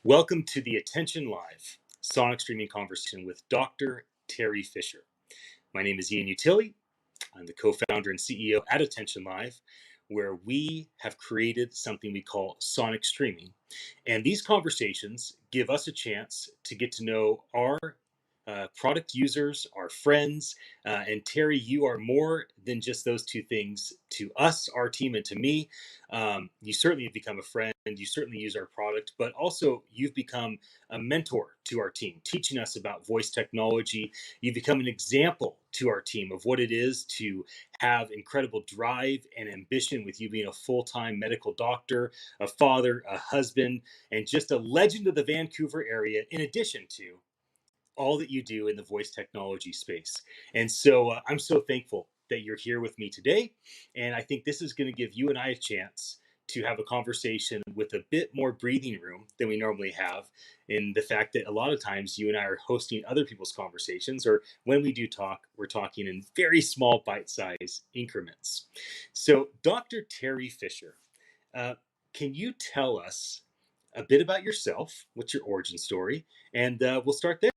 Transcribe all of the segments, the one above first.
Welcome to the Attention Live Sonic Streaming Conversation with Dr. Terry Fisher. My name is Ian Utile. I'm the co-founder and CEO at Attention Live, where we have created something we call Sonic Streaming. And these conversations give us a chance to get to know our product users, our friends, and Terry, you are more than just those two things to us, our team, and to me. You certainly have become a friend. You certainly use our product, but also you've become a mentor to our team, teaching us about voice technology. You've become an example to our team of what it is to have incredible drive and ambition, with you being a full-time medical doctor, a father, a husband, and just a legend of the Vancouver area, in addition to all that you do in the voice technology space. And so I'm so thankful that you're here with me today. And I think this is going to give you and I a chance to have a conversation with a bit more breathing room than we normally have, in the fact that a lot of times you and I are hosting other people's conversations, or when we do talk, we're talking in very small bite-sized increments. So Dr. Terry Fisher, uh, can you tell us a bit about yourself? What's your origin story? And we'll start there.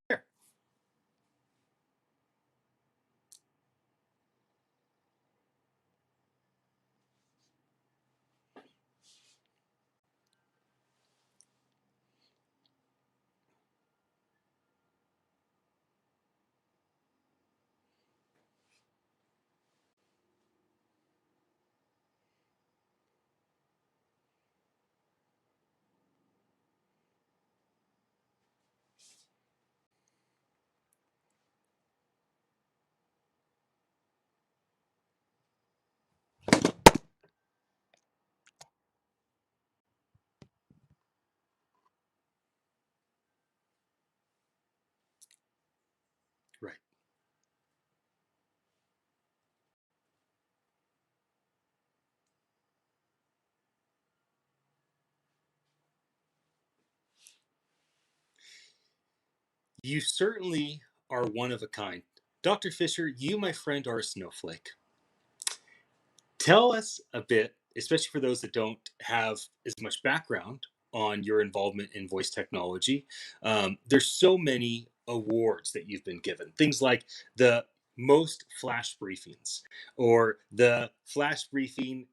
Right. You certainly are one of a kind. Dr. Fisher, you, my friend, are a snowflake. Tell us a bit, especially for those that don't have as much background on your involvement in voice technology. There's so many awards that you've been given. Things like the most flash briefings, or the flash briefing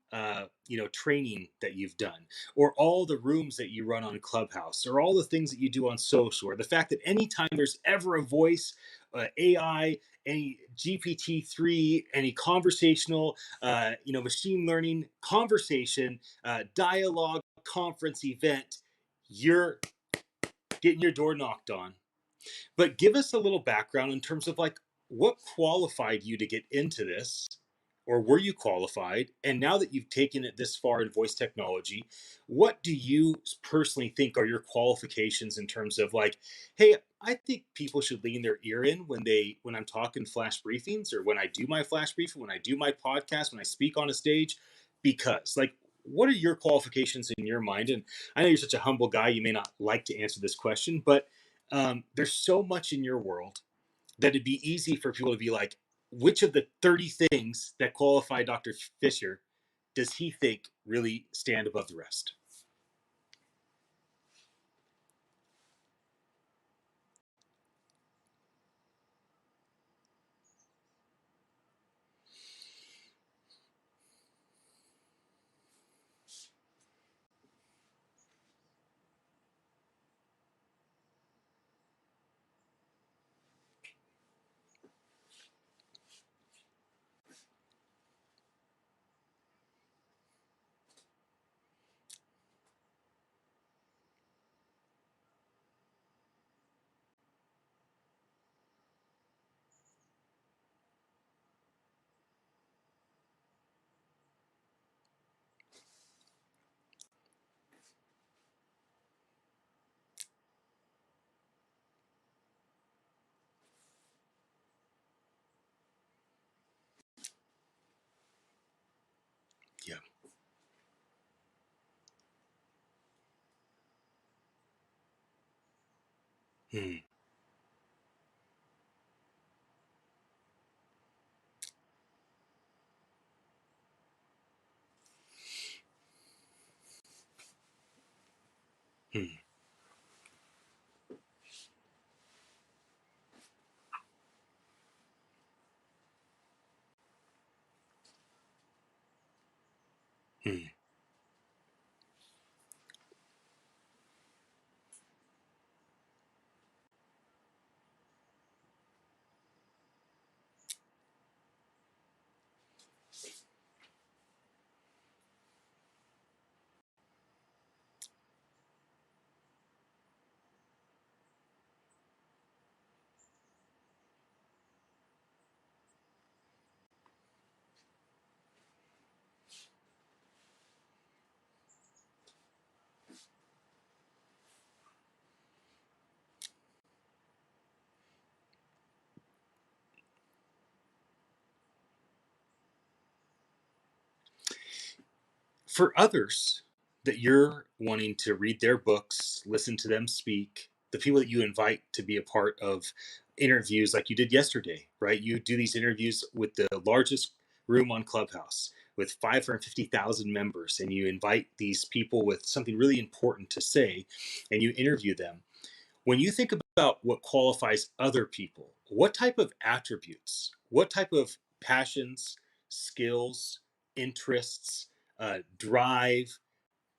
training that you've done, or all the rooms that you run on Clubhouse, or all the things that you do on social, or the fact that anytime there's ever a voice, AI, any GPT-3, any conversational machine learning conversation, dialogue, conference event, you're getting your door knocked on. But give us a little background in terms of, like, what qualified you to get into this, or were you qualified? And now that you've taken it this far in voice technology, what do you personally think are your qualifications in terms of, like, hey, I think people should lean their ear in when I'm talking flash briefings, or when I do my flash briefing, when I do my podcast, when I speak on a stage, because, like, what are your qualifications in your mind? And I know you're such a humble guy, you may not like to answer this question, but there's so much in your world that it'd be easy for people to be like, which of the 30 things that qualify Dr. Fisher does he think really stand above the rest? Yeah. Hmm. Hmm. Hmm. For others that you're wanting to read their books, listen to them speak, the people that you invite to be a part of interviews like you did yesterday, right? You do these interviews with the largest room on Clubhouse with 550,000 members, and you invite these people with something really important to say, and you interview them. When you think about what qualifies other people, what type of attributes, what type of passions, skills, interests, drive,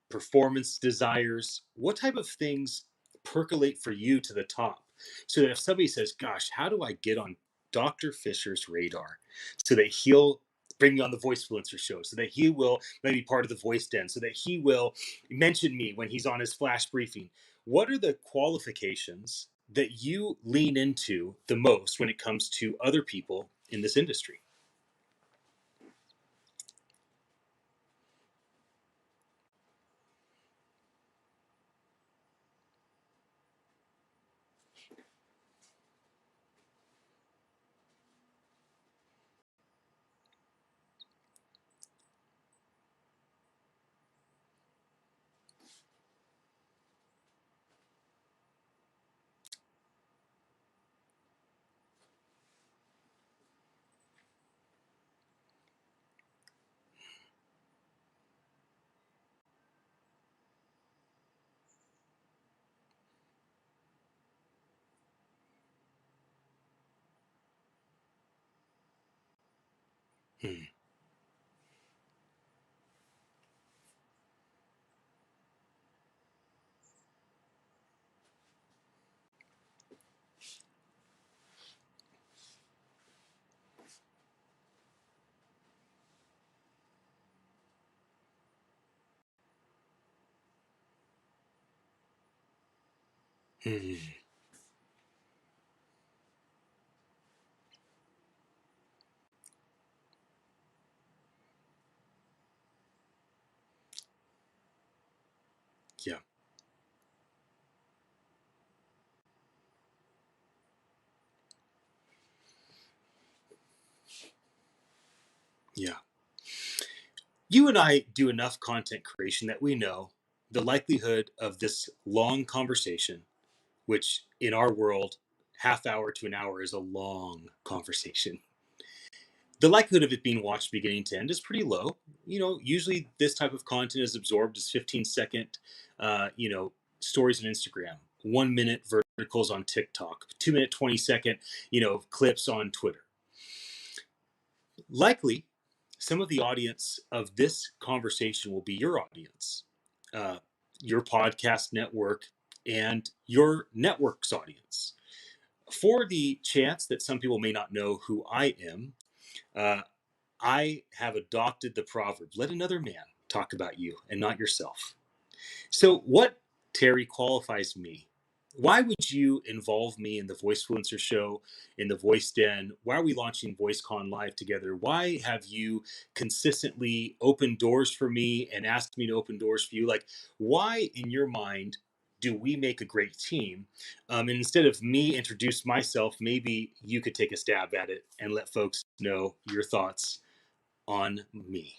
performance desires, what type of things percolate for you to the top? So that if somebody says, gosh, how do I get on Dr. Fisher's radar so that he'll bring me on the voice influencer show, so that he will maybe part of the voice den, so that he will mention me when he's on his flash briefing? What are the qualifications that you lean into the most when it comes to other people in this industry? Hmm. Hmm. Yeah. Yeah. You and I do enough content creation that we know the likelihood of this long conversation, which in our world, half hour to an hour is a long conversation. The likelihood of it being watched beginning to end is pretty low. Usually this type of content is absorbed as 15-second, stories on Instagram, 1 minute verticals on TikTok, 2 minute, 20-second, clips on Twitter. Likely, some of the audience of this conversation will be your audience, uh, your podcast network, and your network's audience. For the chance that some people may not know who I am, uh, I have adopted the proverb, let another man talk about you and not yourself. So, what, Terry, qualifies me? Why would you involve me in the Voice Fluencer show, in the Voice Den? Why are we launching VoiceCon Live together? Why have you consistently opened doors for me and asked me to open doors for you? Like, why, in your mind, do we make a great team? And instead of me introduce myself, maybe you could take a stab at it and let folks know your thoughts on me.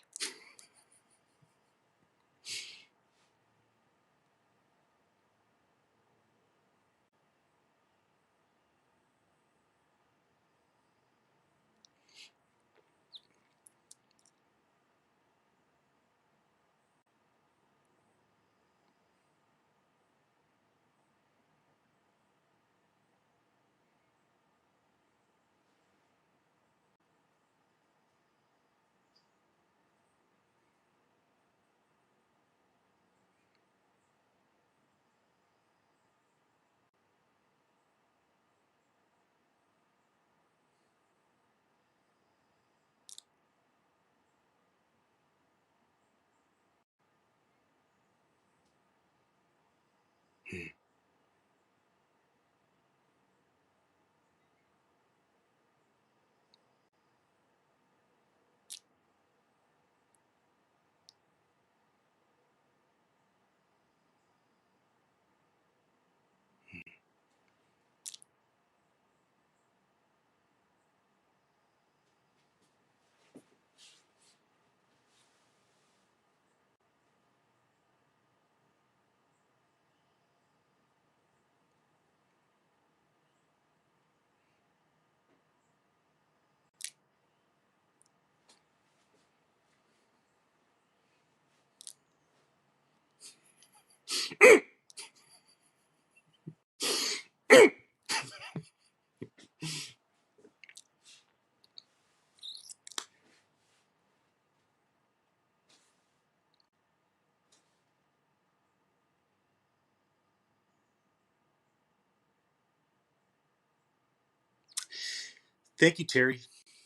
Thank you, Terry.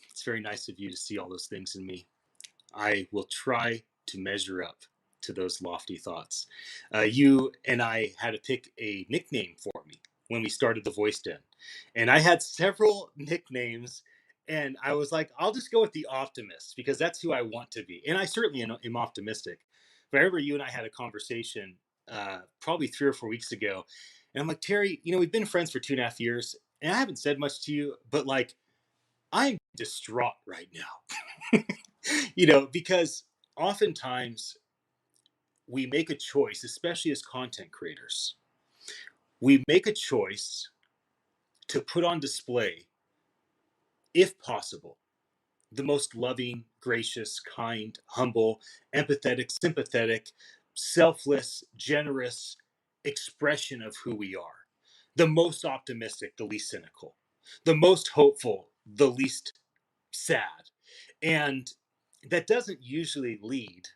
It's very nice of you to see all those things in me. I will try to measure up to those lofty thoughts. You and I had to pick a nickname for me when we started the Voice Den. And I had several nicknames, and I was like, I'll just go with the optimist because that's who I want to be. And I certainly am optimistic. But I remember you and I had a conversation probably 3 or 4 weeks ago. And I'm like, Terry, we've been friends for 2.5 years, and I haven't said much to you, but like, I'm distraught right now. Because oftentimes we make a choice, especially as content creators, we make a choice to put on display, if possible, the most loving, gracious, kind, humble, empathetic, sympathetic, selfless, generous expression of who we are. The most optimistic, the least cynical. The most hopeful, the least sad. And that doesn't usually lead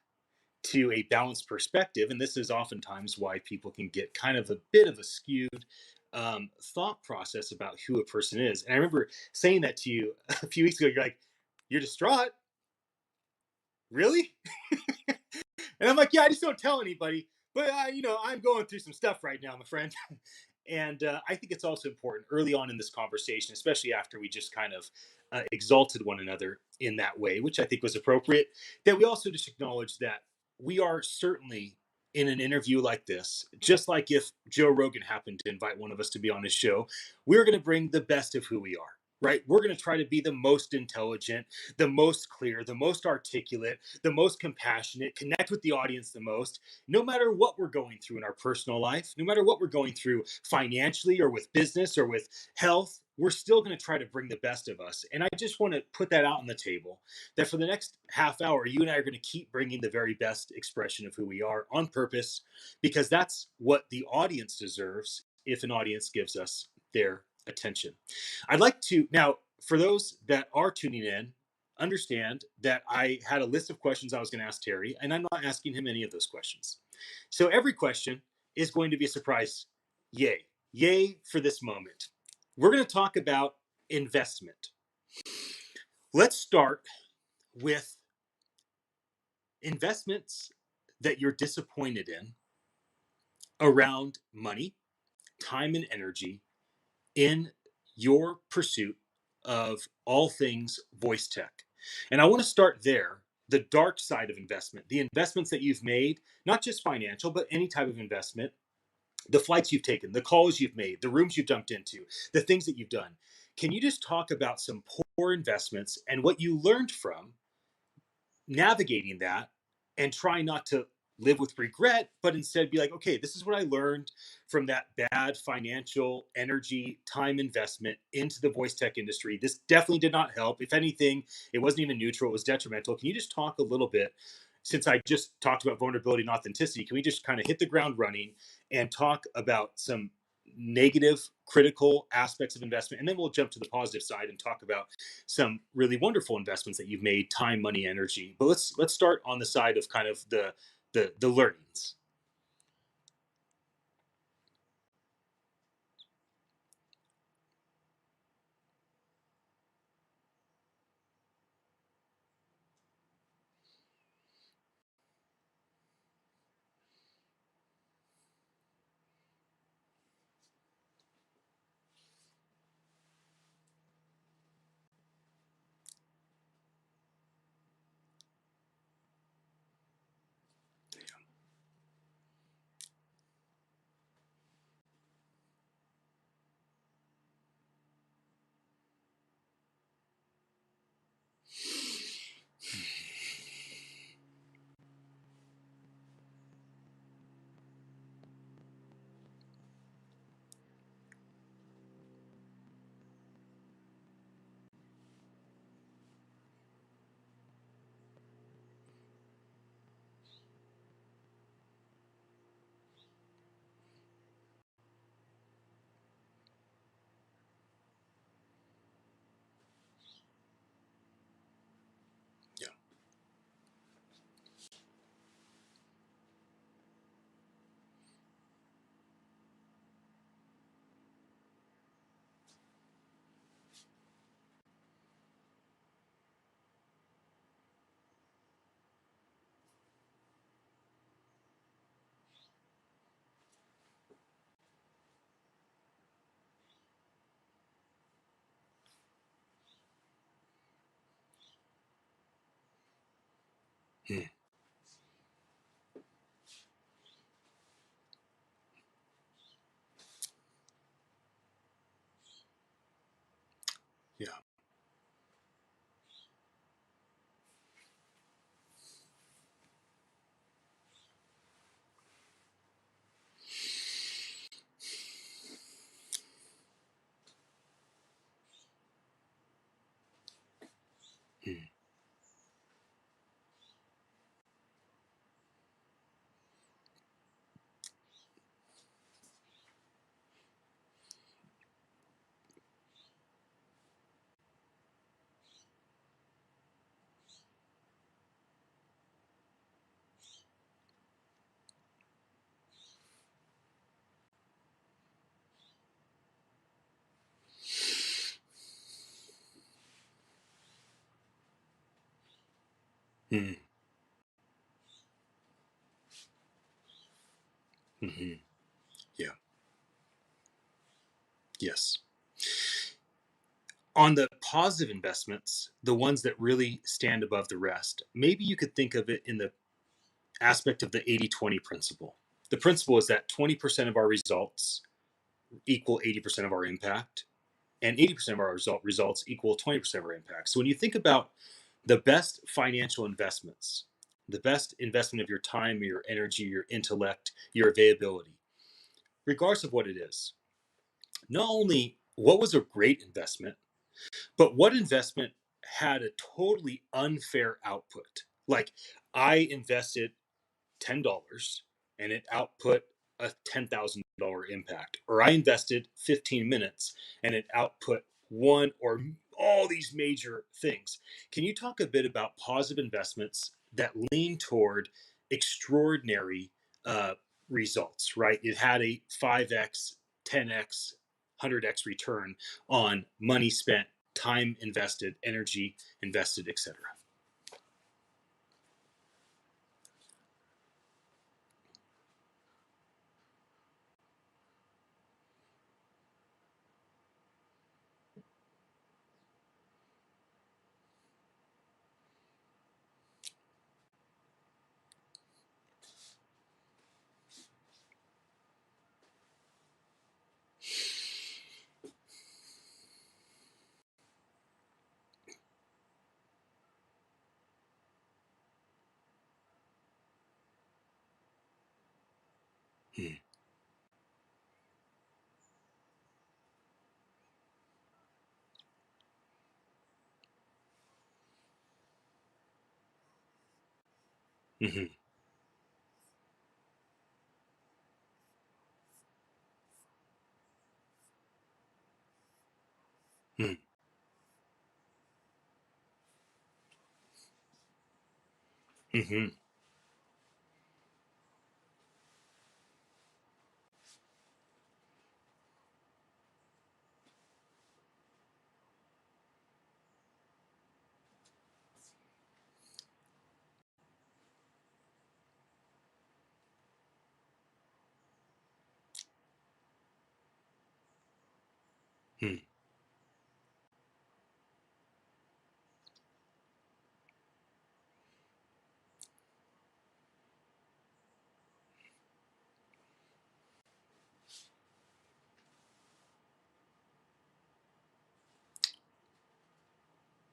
to a balanced perspective. And this is oftentimes why people can get kind of a bit of a skewed thought process about who a person is. And I remember saying that to you a few weeks ago. You're like, you're distraught? Really? And I'm like, yeah, I just don't tell anybody. But, I'm going through some stuff right now, my friend. And I think it's also important early on in this conversation, especially after we just kind of exalted one another in that way, which I think was appropriate, that we also just acknowledge that we are certainly in an interview like this, just like if Joe Rogan happened to invite one of us to be on his show, we're going to bring the best of who we are. Right? We're going to try to be the most intelligent, the most clear, the most articulate, the most compassionate, connect with the audience the most, no matter what we're going through in our personal life, no matter what we're going through financially or with business or with health, we're still going to try to bring the best of us. And I just want to put that out on the table that for the next half hour, you and I are going to keep bringing the very best expression of who we are on purpose, because that's what the audience deserves if an audience gives us their attention. I'd like to now, for those that are tuning in, understand that I had a list of questions I was going to ask Terry, and I'm not asking him any of those questions. So every question is going to be a surprise. Yay. Yay for this moment. We're going to talk about investment. Let's start with investments that you're disappointed in around money, time, and energy in your pursuit of all things voice tech. And I want to start there, the dark side of investment, the investments that you've made, not just financial, but any type of investment, the flights you've taken, the calls you've made, the rooms you've jumped into, the things that you've done. Can you just talk about some poor investments and what you learned from navigating that and try not to live with regret, but instead be like, okay, this is what I learned from that bad financial energy time investment into the voice tech industry. This definitely did not help. If anything, it wasn't even neutral, it was detrimental. Can you just talk a little bit, since I just talked about vulnerability and authenticity, can we just kind of hit the ground running and talk about some negative critical aspects of investment, and then we'll jump to the positive side and talk about some really wonderful investments that you've made, time, money, energy. But let's start on the side of kind of the learnings. Hmm. Yeah. Hmm. Hmm. Hmm. Yeah. Yes. On the positive investments, the ones that really stand above the rest, maybe you could think of it in the aspect of the 80-20 principle. The principle is that 20% of our results equal 80% of our impact, and 80% of our results equal 20% of our impact. So when you think about the best financial investments, the best investment of your time, your energy, your intellect, your availability, regardless of what it is, not only what was a great investment, but what investment had a totally unfair output? Like I invested $10 and it output a $10,000 impact, or I invested 15 minutes and it output one or all these major things. Can you talk a bit about positive investments that lean toward extraordinary uh, results, right? It had a 5x, 10x, 100x return on money spent, time invested, energy invested, etc. Hmm. Hmm. Hmm. Hmm. Hmm.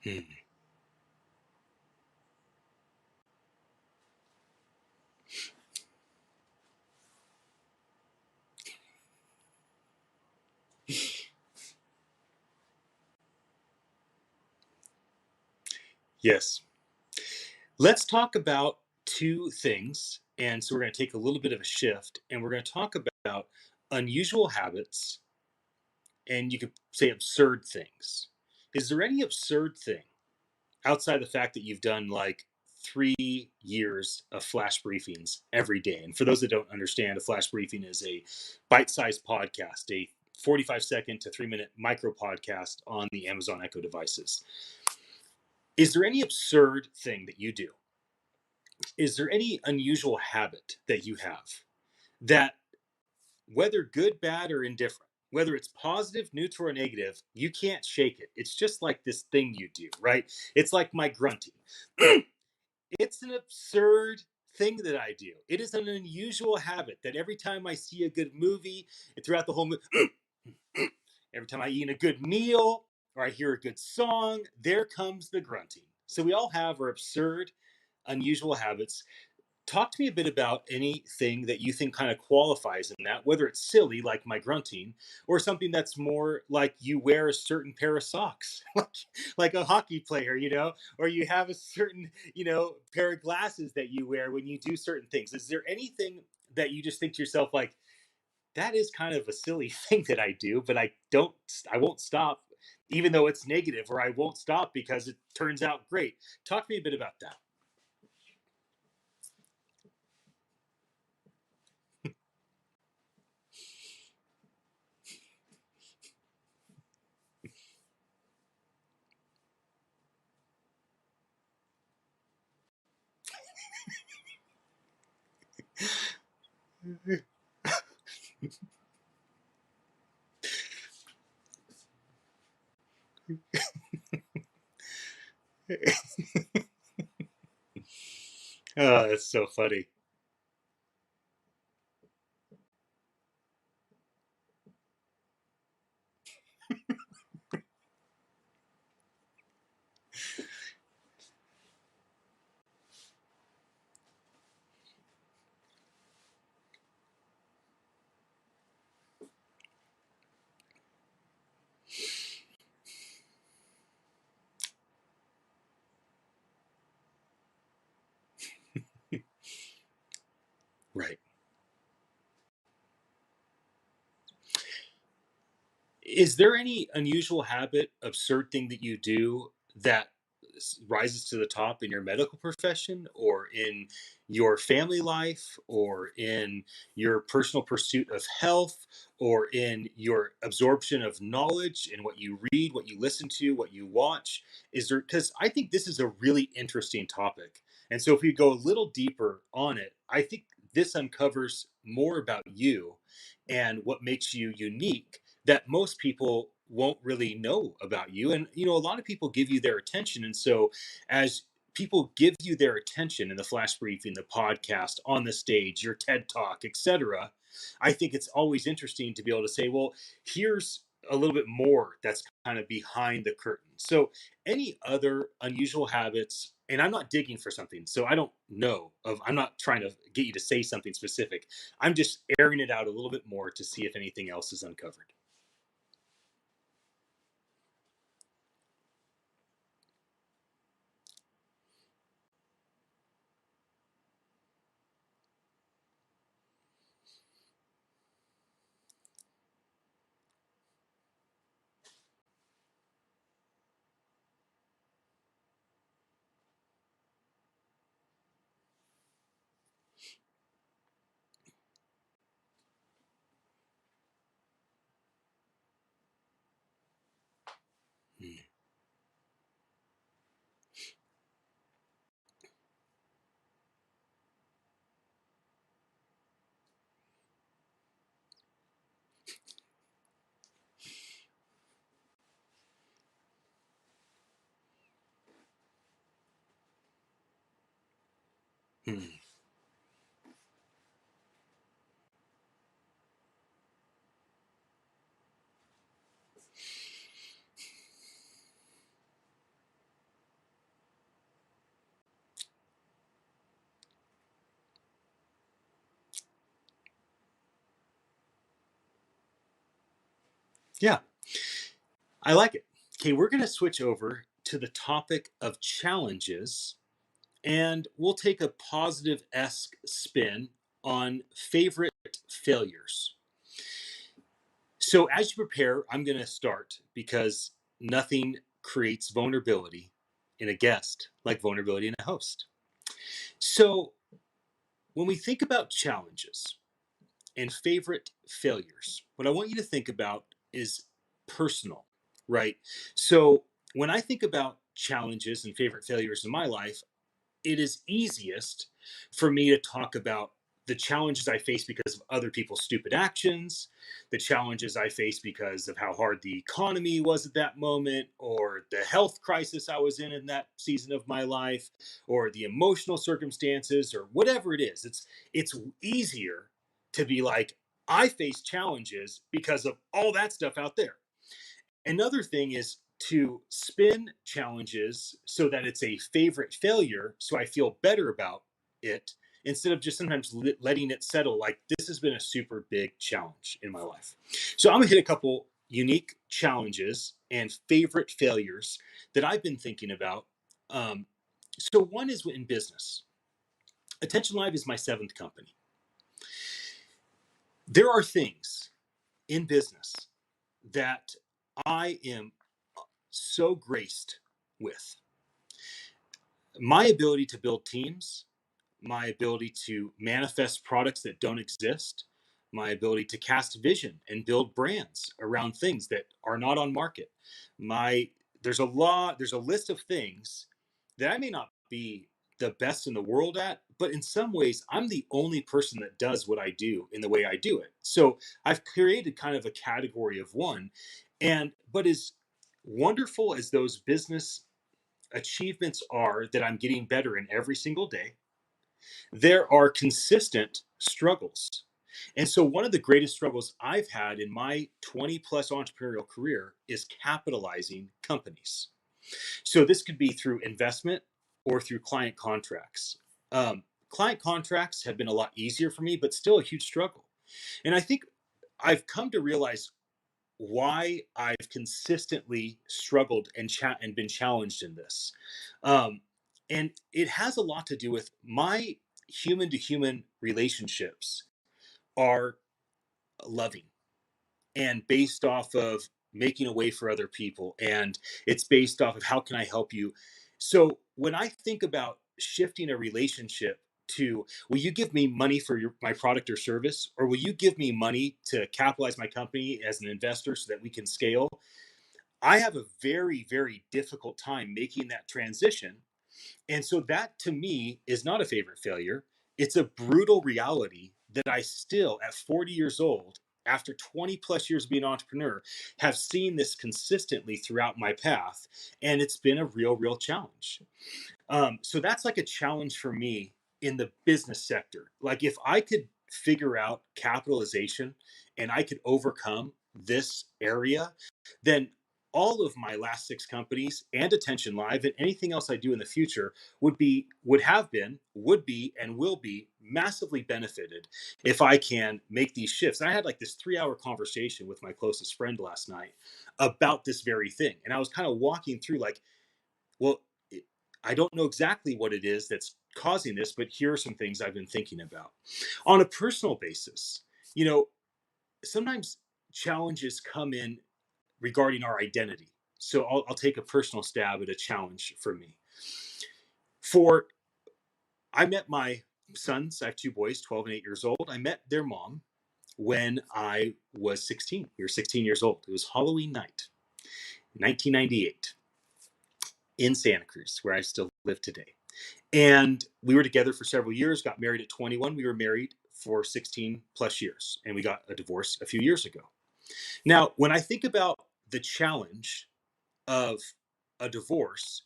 Hmm. Yes. Let's talk about two things. And so we're going to take a little bit of a shift and we're going to talk about unusual habits and you could say absurd things. Is there any absurd thing outside the fact that you've done like 3 years of flash briefings every day? And for those that don't understand, a flash briefing is a bite sized podcast, a 45-second to 3 minute micro podcast on the Amazon Echo devices. Is there any absurd thing that you do? Is there any unusual habit that you have that, whether good, bad, or indifferent, whether it's positive, neutral, or negative, you can't shake it? It's just like this thing you do, right? It's like my grunting. It's an absurd thing that I do. It is an unusual habit that every time I see a good movie, and throughout the whole movie, every time I eat a good meal or I hear a good song, there comes the grunting. So we all have our absurd, unusual habits. Talk to me a bit about anything that you think kind of qualifies in that, whether it's silly like my grunting, or something that's more like you wear a certain pair of socks, like a hockey player, or you have a certain, pair of glasses that you wear when you do certain things. Is there anything that you just think to yourself like that is kind of a silly thing that I do, but I won't stop, even though it's negative, or I won't stop because it turns out great. Talk to me a bit about that. Oh, that's so funny. Right. Is there any unusual habit, absurd thing that you do that rises to the top in your medical profession or in your family life or in your personal pursuit of health or in your absorption of knowledge in what you read, what you listen to, what you watch? Is there, because I think this is a really interesting topic. And so if we go a little deeper on it, I think this uncovers more about you and what makes you unique that most people won't really know about you. And a lot of people give you their attention, and so as people give you their attention in the flash briefing, the podcast, on the stage, your TED talk, etc., I think it's always interesting to be able to say, well, here's a little bit more that's kind of behind the curtain. So any other unusual habits, and I'm not digging for something, so I don't know of, I'm not trying to get you to say something specific. I'm just airing it out a little bit more to see if anything else is uncovered. Hmm. Hmm. Yeah, I like it. Okay, we're going to switch over to the topic of challenges, and we'll take a positive esque spin on favorite failures. So, as you prepare, I'm going to start because nothing creates vulnerability in a guest like vulnerability in a host. So, when we think about challenges and favorite failures, what I want you to think about is personal, right? So, when I think about challenges and favorite failures in my life, it is easiest for me to talk about the challenges I face because of other people's stupid actions, the challenges I face because of how hard the economy was at that moment, or the health crisis I was in that season of my life, or the emotional circumstances, or whatever it is. It's easier to be like, I face challenges because of all that stuff out there. Another thing is to spin challenges so that it's a favorite failure, so I feel better about it, instead of just sometimes letting it settle like this has been a super big challenge in my life. So I'm gonna hit a couple unique challenges and favorite failures that I've been thinking about. So one is in business. Attention Live is my seventh company. There are things in business that I am so graced with. My ability to build teams, my ability to manifest products that don't exist, my ability to cast vision and build brands around things that are not on market. My there's a list of things that I may not be the best in the world at, but in some ways I'm the only person that does what I do in the way I do it. So I've created kind of a category of one. And but as wonderful as those business achievements are that I'm getting better in every single day, there are consistent struggles. And so, one of the greatest struggles I've had in my 20 plus entrepreneurial career is capitalizing companies. So, this could be through investment or through client contracts. Client contracts have been a lot easier for me, but still a huge struggle. And I think I've come to realize why I've consistently struggled and been challenged in this. Um, and it has a lot to do with my human to human relationships are loving and based off of making a way for other people. And it's based off of how can I help you. So when I think about shifting a relationship to, will you give me money for my product or service, or will you give me money to capitalize my company as an investor so that we can scale? I have a very, very difficult time making that transition. And so that to me is not a favorite failure. It's a brutal reality that I still, at 40 years old, after 20 plus years of being an entrepreneur, have seen this consistently throughout my path. And it's been a real, real challenge. So that's like a challenge for me in the business sector. Like if I could figure out capitalization and I could overcome this area, then all of my last six companies and Attention Live and anything else I do in the future would have been, would be, and will be massively benefited if I can make these shifts. And I had like this 3 hour conversation with my closest friend last night about this very thing. And I was kind of walking through like, well, I don't know exactly what it is that's causing this, but here are some things I've been thinking about. On a personal basis, you know, sometimes challenges come in regarding our identity. So I'll take a personal stab at a challenge for me. For I met my sons, I have two boys, 12 and 8 years old. I met their mom when I was 16. We were 16 years old. It was Halloween night, 1998, in Santa Cruz, where I still live today. And we were together for several years, got married at 21. We were married for 16 plus years, and we got a divorce a few years ago. Now, when I think about the challenge of a divorce,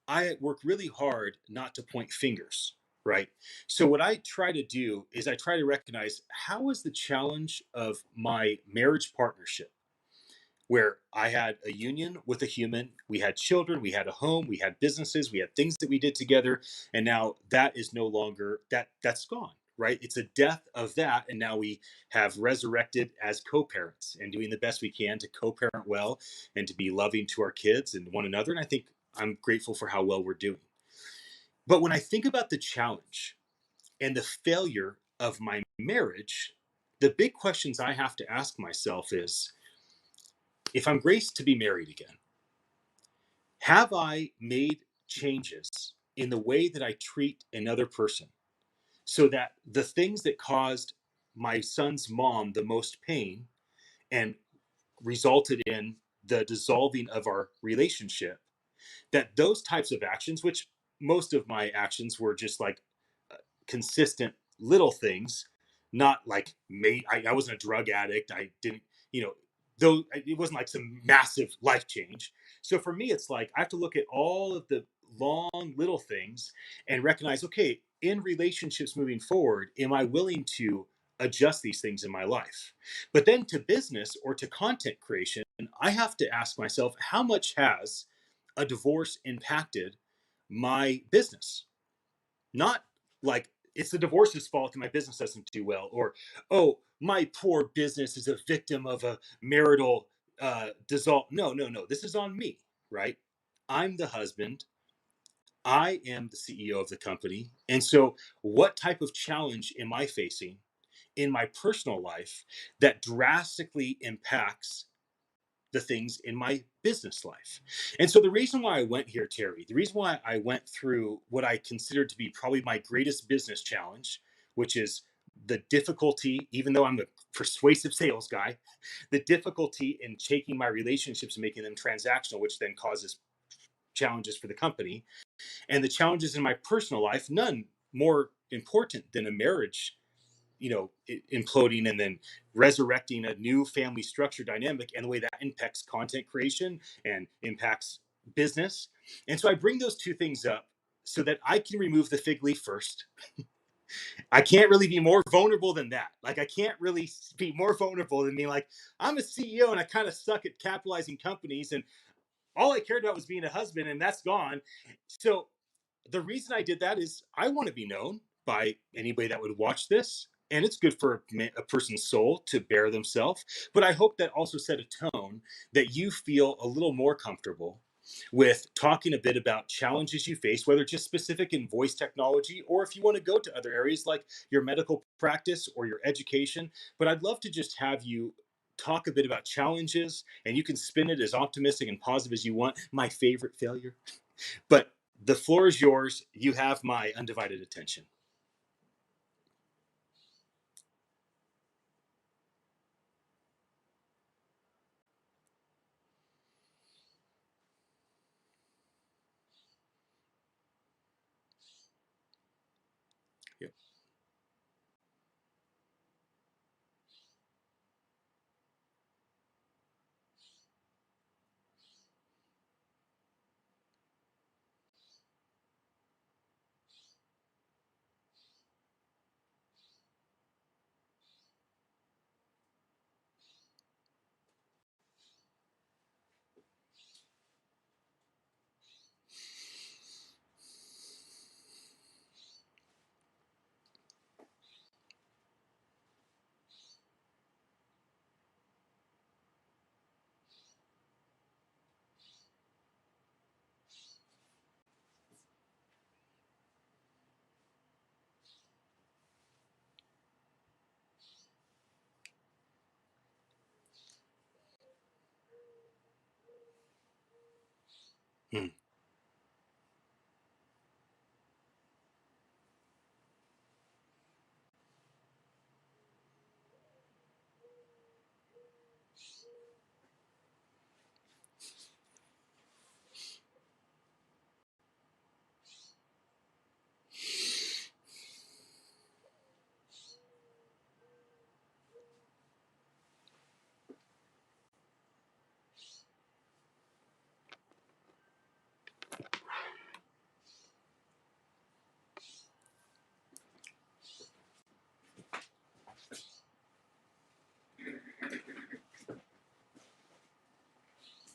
I work really hard not to point fingers, right? So, what I try to do is I try to recognize how is the challenge of my marriage partnership, where I had a union with a human, we had children, we had a home, we had businesses, we had things that we did together, and now that is no longer that's gone, right? It's a death of that, and now we have resurrected as co-parents and doing the best we can to co-parent well and to be loving to our kids and one another. And I think I'm grateful for how well we're doing. But when I think about the challenge and the failure of my marriage, the big questions I have to ask myself is, if I'm graced to be married again, have I made changes in the way that I treat another person so that the things that caused my son's mom the most pain and resulted in the dissolving of our relationship, that those types of actions, which most of my actions were just like consistent little things, not like I wasn't a drug addict. I didn't, you know, though it wasn't like some massive life change. So for me, it's like I have to look at all of the long little things and recognize, okay, in relationships moving forward, am I willing to adjust these things in my life? But then to business or to content creation, I have to ask myself, how much has a divorce impacted my business? Not like it's the divorce's fault and my business doesn't do well, or oh, my poor business is a victim of a marital dissolve. No, no, no. This is on me, right? I'm the husband. I am the CEO of the company. And so, what type of challenge am I facing in my personal life that drastically impacts the things in my business life? And so the reason why I went here, Terry, the reason why I went through what I considered to be probably my greatest business challenge, which is the difficulty, even though I'm a persuasive sales guy, the difficulty in taking my relationships and making them transactional, which then causes challenges for the company, and the challenges in my personal life, none more important than a marriage, imploding and then resurrecting a new family structure dynamic, and the way that impacts content creation and impacts business. And so I bring those two things up so that I can remove the fig leaf first. I can't really be more vulnerable than that. Like, I can't really be more vulnerable than being like, I'm a CEO and I kind of suck at capitalizing companies, and all I cared about was being a husband, and that's gone. So the reason I did that is I want to be known by anybody that would watch this. And it's good for a person's soul to bear themselves. But I hope that also set a tone that you feel a little more comfortable with talking a bit about challenges you face, whether just specific in voice technology, or if you want to go to other areas like your medical practice or your education. But I'd love to just have you talk a bit about challenges, and you can spin it as optimistic and positive as you want. My favorite failure. But the floor is yours. You have my undivided attention. Yep. Hmm.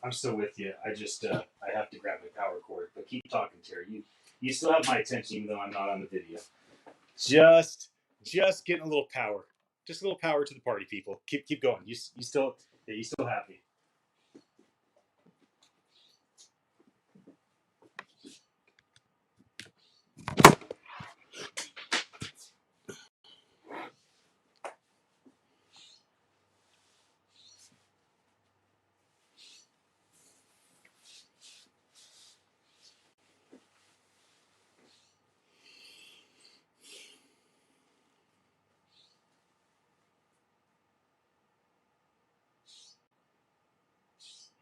I'm still with you. I just I have to grab my power cord. But keep talking, Terry. You still have my attention, even though I'm not on the video. Just just getting a little power. Just a little power to the party, people. Keep going. You still, yeah, you still have me.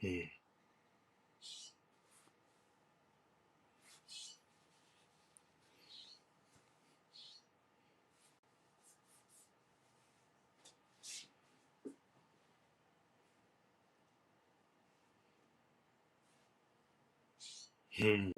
Hmm. Hmm.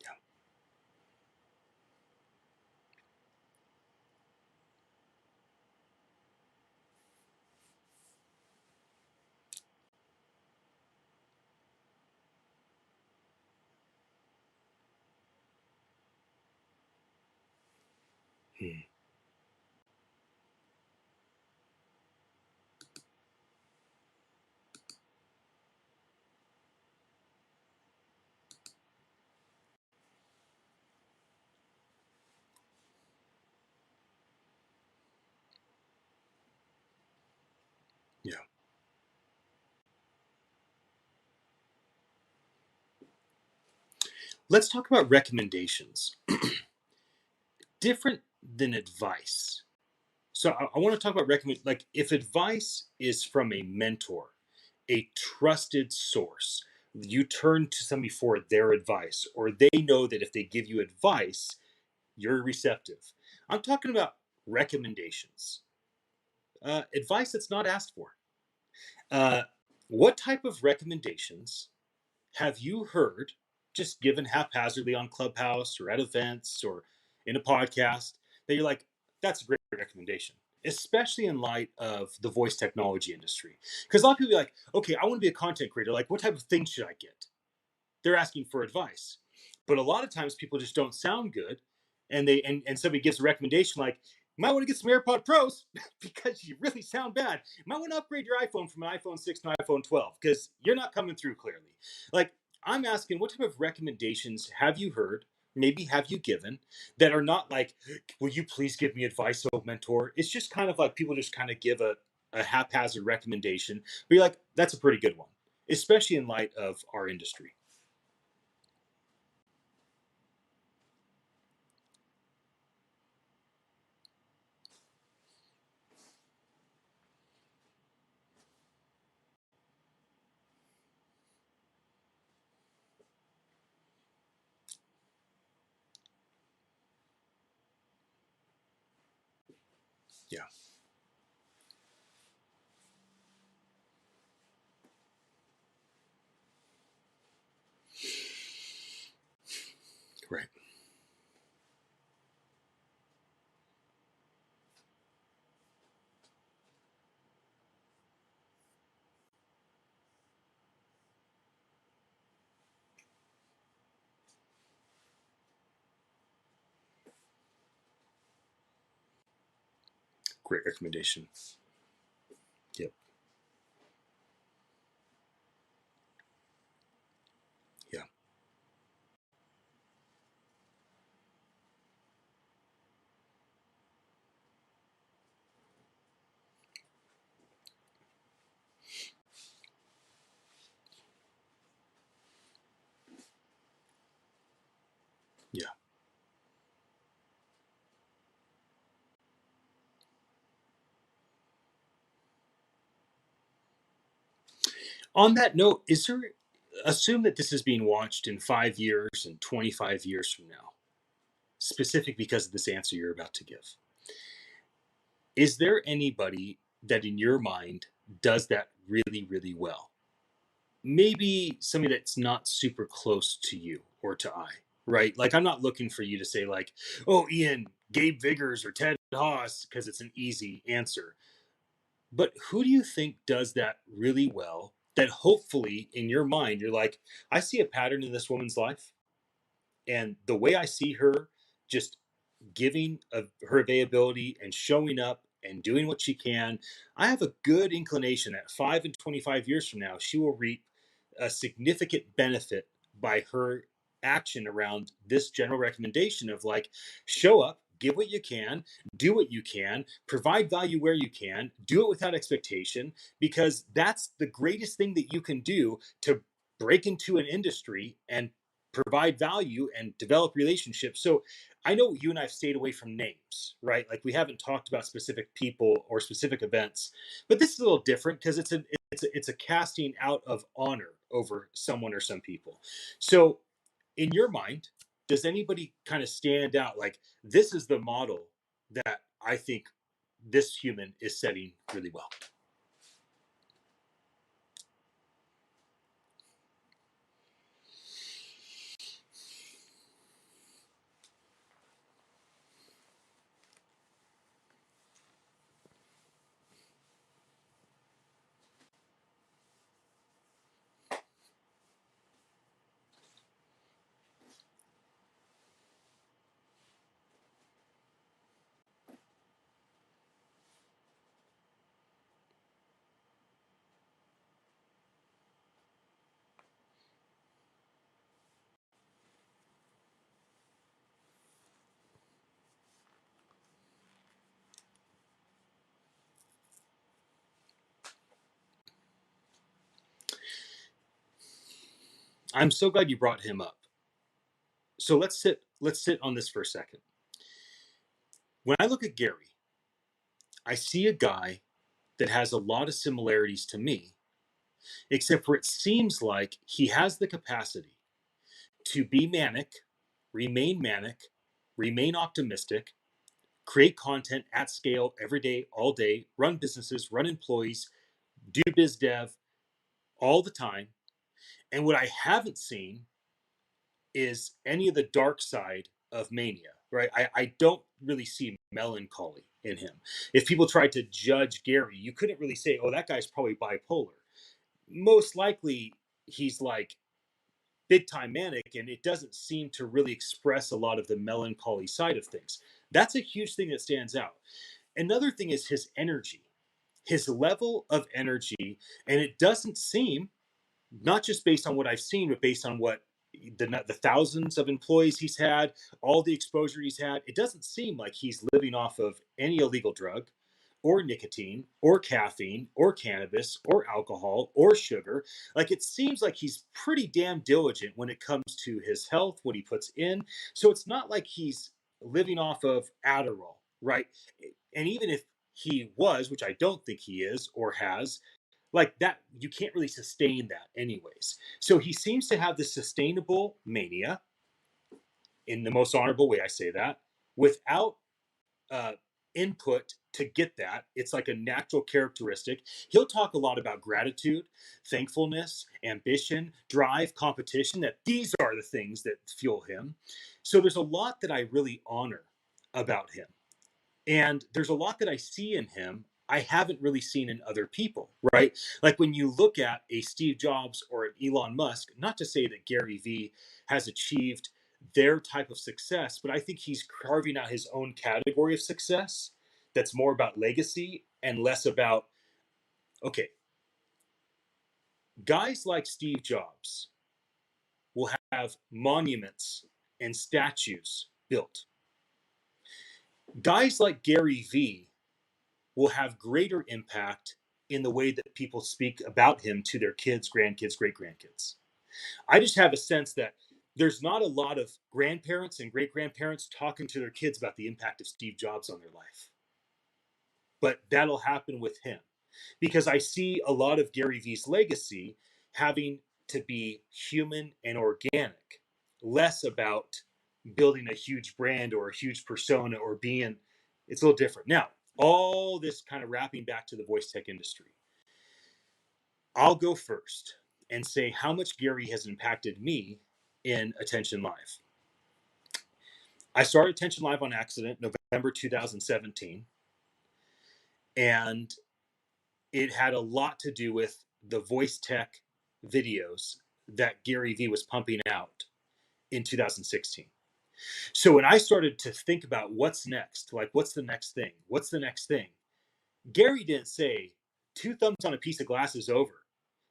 Yeah. Hmm. Yeah. Let's talk about recommendations. Different than advice. So I want to talk about recommend, like if advice is from a mentor, a trusted source, you turn to somebody for their advice, or they know that if they give you advice, you're receptive. I'm talking about recommendations, advice that's not asked for. Uh, what type of recommendations have you heard just given haphazardly on Clubhouse or at events or in a podcast that you're like, that's a great recommendation, especially in light of the voice technology industry? Because a lot of people are like, okay, I want to be a content creator. Like, what type of things should I get? They're asking for advice. But a lot of times people just don't sound good, and and somebody gives a recommendation like, you might want to get some AirPod Pros because you really sound bad. You might want to upgrade your iPhone from an iPhone 6 to an iPhone 12 because you're not coming through clearly. Like, I'm asking, what type of recommendations have you heard? Maybe have you given that are not like, will you please give me advice, oh mentor? It's just kind of like people just kind of give a haphazard recommendation, but you're like, that's a pretty good one, especially in light of our industry. Yeah, right. Great recommendation. Yep. Yeah. Yeah. On that note, is there, assume that this is being watched in 5 years and 25 years from now, specific because of this answer you're about to give. Is there anybody that in your mind does that really, really well? Maybe somebody that's not super close to you or to I, right? Like, I'm not looking for you to say, like, oh, Ian, Gabe Viggers or Ted Haas, because it's an easy answer. But who do you think does that really well? That hopefully in your mind, you're like, I see a pattern in this woman's life. And the way I see her just giving of her availability and showing up and doing what she can, I have a good inclination that 5 and 25 years from now, she will reap a significant benefit by her action around this general recommendation of like, show up, give what you can, do what you can, provide value where you can, do it without expectation, because that's the greatest thing that you can do to break into an industry and provide value and develop relationships. So I know you and I've stayed away from names, right? Like we haven't talked about specific people or specific events, but this is a little different because it's a casting out of honor over someone or some people. So in your mind, does anybody kind of stand out like this is the model that I think this human is setting really well? I'm so glad you brought him up. So let's sit on this for a second. When I look at Gary, I see a guy that has a lot of similarities to me, except for it seems like he has the capacity to be manic, remain optimistic, create content at scale every day, all day, run businesses, run employees, do biz dev all the time. And what I haven't seen is any of the dark side of mania, right? I don't really see melancholy in him. If people tried to judge Gary, you couldn't really say, oh, that guy's probably bipolar. Most likely, he's like big time manic, and it doesn't seem to really express a lot of the melancholy side of things. That's a huge thing that stands out. Another thing is his energy, his level of energy, and it doesn't seem, not just based on what I've seen, but based on what the thousands of employees he's had, all the exposure he's had, it doesn't seem like he's living off of any illegal drug or nicotine or caffeine or cannabis or alcohol or sugar. Like it seems like he's pretty damn diligent when it comes to his health, what he puts in. So it's not like he's living off of Adderall, right? And even if he was, which I don't think he is or has, like that, you can't really sustain that anyways. So he seems to have this sustainable mania in the most honorable way, I say that, without uh, input to get that. It's like a natural characteristic. He'll talk a lot about gratitude, thankfulness, ambition, drive, competition, that these are the things that fuel him. So there's a lot that I really honor about him. And there's a lot that I see in him I haven't really seen in other people, right? Like when you look at a Steve Jobs or an Elon Musk, not to say that Gary Vee has achieved their type of success, but I think he's carving out his own category of success that's more about legacy and less about, okay, guys like Steve Jobs will have monuments and statues built. Guys like Gary Vee will have greater impact in the way that people speak about him to their kids, grandkids, great grandkids. I just have a sense that there's not a lot of grandparents and great grandparents talking to their kids about the impact of Steve Jobs on their life. But that'll happen with him because I see a lot of Gary Vee's legacy having to be human and organic, less about building a huge brand or a huge persona or being, it's a little different. Now, all this kind of wrapping back to the voice tech industry. I'll go first and say how much Gary has impacted me in Attention Live. I started Attention Live on accident, November 2017, and it had a lot to do with the voice tech videos that Gary Vee was pumping out in 2016. So when I started to think about what's next, like what's the next thing? What's the next thing? Gary didn't say two thumbs on a piece of glass is over.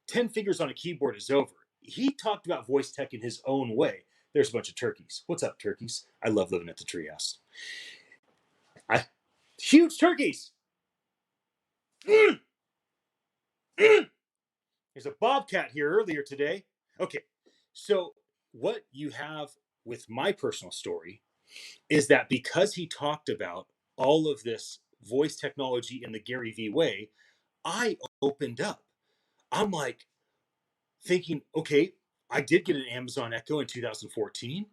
10 fingers on a keyboard is over. He talked about voice tech in his own way. There's a bunch of turkeys. What's up, turkeys? I love living at the treehouse. Huge turkeys. Mm, mm. There's a bobcat here earlier today. Okay, so what you have with my personal story is that because he talked about all of this voice technology in the Gary Vee way, I opened up. I'm like thinking, okay, I did get an Amazon Echo in 2014.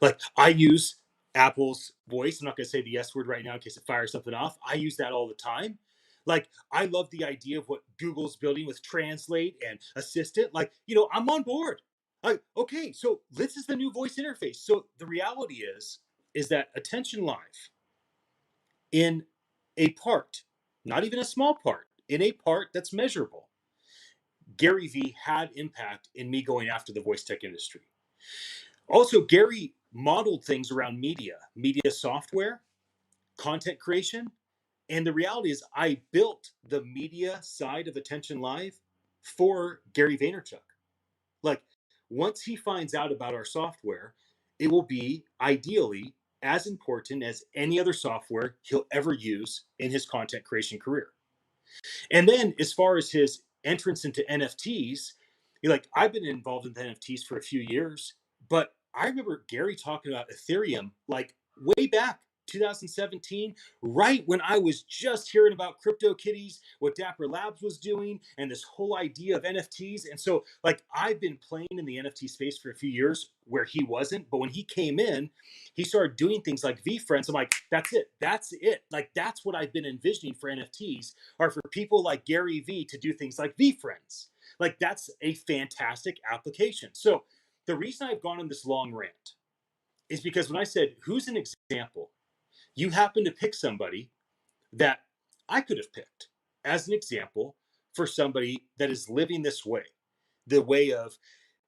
Like I use Apple's voice. I'm not going to say the S word right now in case it fires something off. I use that all the time. Like I love the idea of what Google's building with Translate and Assistant. Like, I'm on board. Like, okay, so this is the new voice interface. So the reality is that Attention Live in a part, not even a small part, in a part that's measurable, Gary Vee had impact in me going after the voice tech industry. Also, Gary modeled things around media software, content creation. And the reality is, I built the media side of Attention Live for Gary Vaynerchuk. Like, once he finds out about our software, it will be ideally as important as any other software he'll ever use in his content creation career. And then, as far as his entrance into NFTs, like I've been involved in the NFTs for a few years, but I remember Gary talking about Ethereum like way back 2017, right when I was just hearing about CryptoKitties, what Dapper Labs was doing, and this whole idea of NFTs. And so, like, I've been playing in the NFT space for a few years where he wasn't, but when he came in, he started doing things like VFriends. I'm like, that's it. That's it. Like, that's what I've been envisioning for NFTs are for people like Gary Vee to do things like VFriends. Like that's a fantastic application. So the reason I've gone on this long rant is because when I said, who's an example? You happen to pick somebody that I could have picked as an example for somebody that is living this way, the way of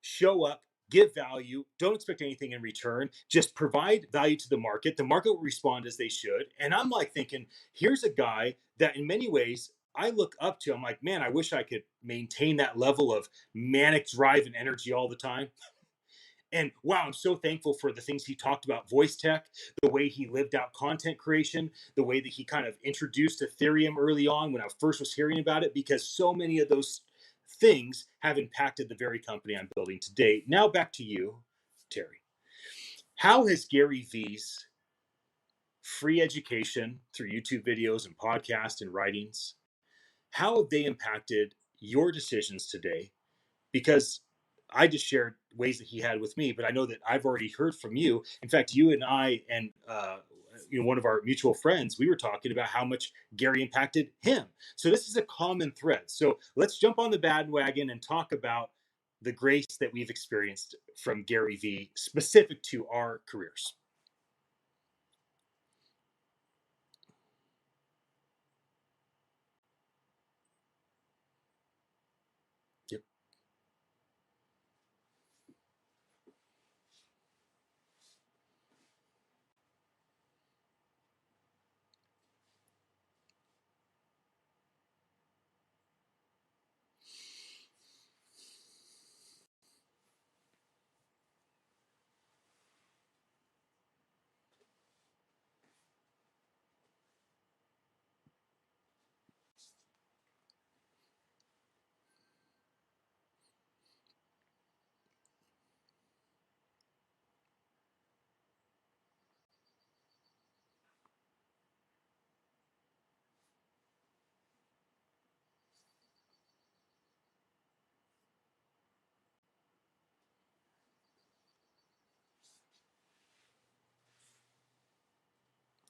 show up, give value, don't expect anything in return, just provide value to the market. The market will respond as they should. And I'm like thinking, here's a guy that in many ways I look up to. I'm like, man, I wish I could maintain that level of manic drive and energy all the time. And wow, I'm so thankful for the things he talked about voice tech, the way he lived out content creation, the way that he kind of introduced Ethereum early on when I first was hearing about it, because so many of those things have impacted the very company I'm building today. Now back to you, Terry. How has Gary Vee's free education through YouTube videos and podcasts and writings, how have they impacted your decisions today? Because I just shared ways that he had with me, but I know that I've already heard from you. In fact, you and I and one of our mutual friends, we were talking about how much Gary impacted him. So this is a common thread. So let's jump on the bandwagon and talk about the grace that we've experienced from Gary Vee specific to our careers. Yep.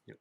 Yep.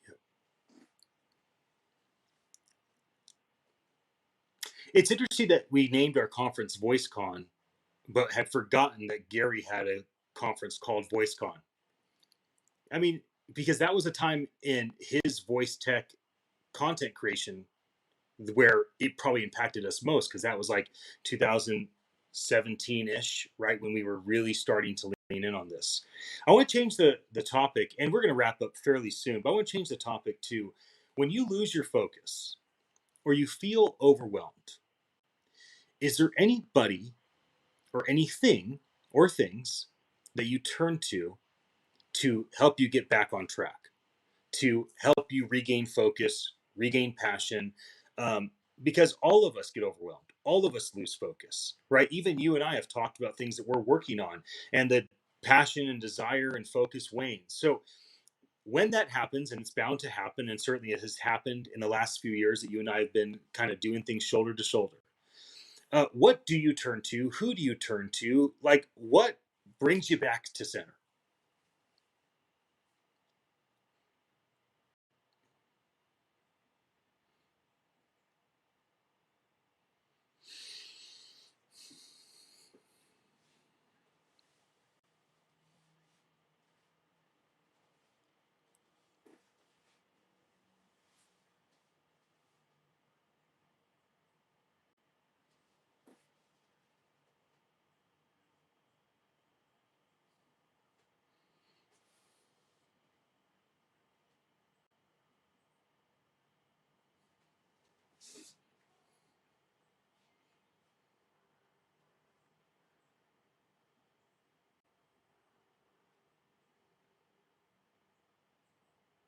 Yep. It's interesting that we named our conference VoiceCon, but had forgotten that Gary had a conference called VoiceCon. I mean, because that was a time in his voice tech content creation where it probably impacted us most, because that was like 2017-ish, right, when we were really starting to lean in on this. I want to change the topic, and we're going to wrap up fairly soon, but I want to change the topic to when you lose your focus or you feel overwhelmed, is there anybody or anything or things that you turn to help you get back on track, to help you regain focus, regain passion? Because all of us get overwhelmed. All of us lose focus, right? Even you and I have talked about things that we're working on, and the passion and desire and focus wanes. So when that happens, and it's bound to happen, and certainly it has happened in the last few years that you and I have been kind of doing things shoulder to shoulder, what do you turn to? Who do you turn to? Like, what brings you back to center?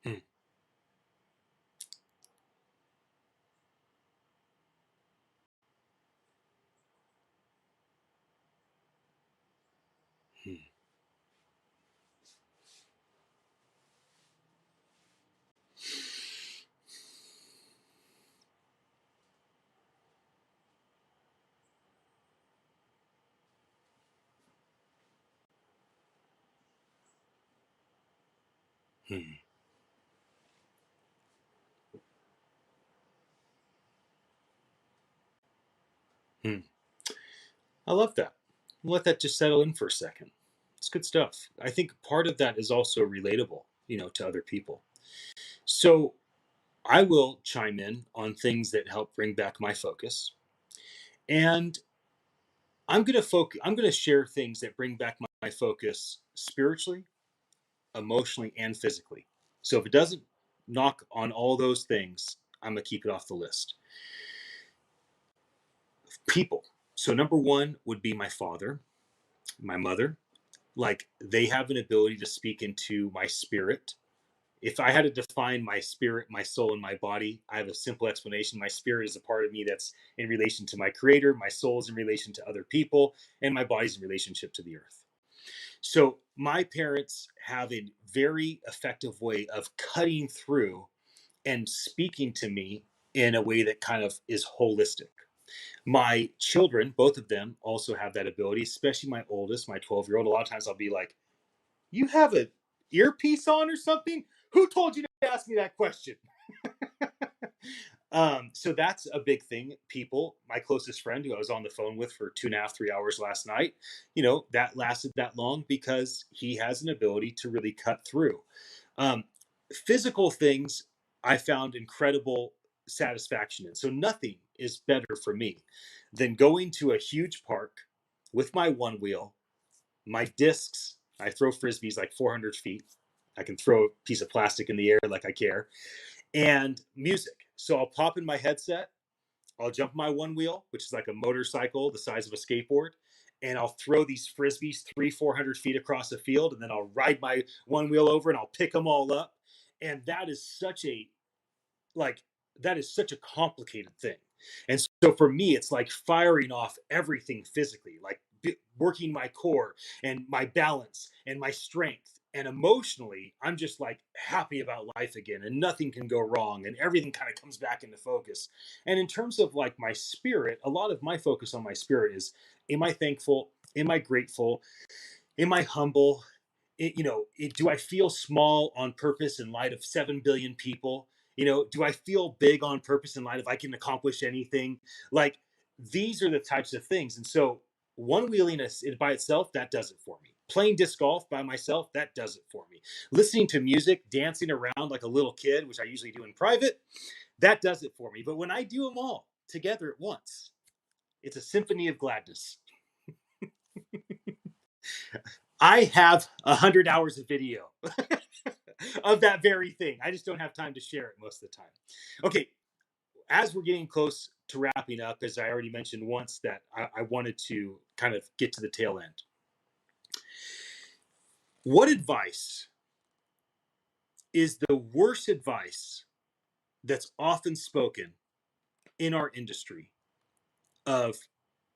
Hmm. Hmm. Hmm. Hmm. I love that. Let that just settle in for a second. It's good stuff. I think part of that is also relatable, to other people. So I will chime in on things that help bring back my focus, and I'm going to share things that bring back my focus spiritually, emotionally, and physically. So if it doesn't knock on all those things, I'm going to keep it off the list. People. So number one would be my father, my mother. Like, they have an ability to speak into my spirit. If I had to define my spirit, my soul, and my body, I have a simple explanation. My spirit is a part of me that's in relation to my creator, my soul is in relation to other people, and my body's in relationship to the earth. So my parents have a very effective way of cutting through and speaking to me in a way that kind of is holistic. My children, both of them, also have that ability, especially my oldest, my 12-year-old. A lot of times I'll be like, "You have an earpiece on or something? Who told you to ask me that question?" So that's a big thing. People, my closest friend who I was on the phone with for 2.5, 3 hours last night, that lasted that long because he has an ability to really cut through. Um, Physical things I found incredible satisfaction in. So nothing is better for me than going to a huge park with my one wheel, my discs. I throw frisbees like 400 feet. I can throw a piece of plastic in the air like I care, and music. So I'll pop in my headset, I'll jump my one wheel, which is like a motorcycle the size of a skateboard, and I'll throw these frisbees 300, 400 feet across the field, and then I'll ride my one wheel over and I'll pick them all up. And like that is such a complicated thing. And so for me, it's like firing off everything physically, like working my core and my balance and my strength. And emotionally, I'm just like happy about life again, and nothing can go wrong, and everything kind of comes back into focus. And in terms of like my spirit, a lot of my focus on my spirit is, am I thankful? Am I grateful? Am I humble? Do I feel small on purpose in light of 7 billion people? Do I feel big on purpose in light of I can accomplish anything? Like, these are the types of things. And so one wheeliness by itself, that does it for me. Playing disc golf by myself, that does it for me. Listening to music, dancing around like a little kid, which I usually do in private, that does it for me. But when I do them all together at once, it's a symphony of gladness. I have 100 hours of video of that very thing. I just don't have time to share it most of the time. Okay, as we're getting close to wrapping up, as I already mentioned once, that I wanted to kind of get to the tail end. What advice is the worst advice that's often spoken in our industry of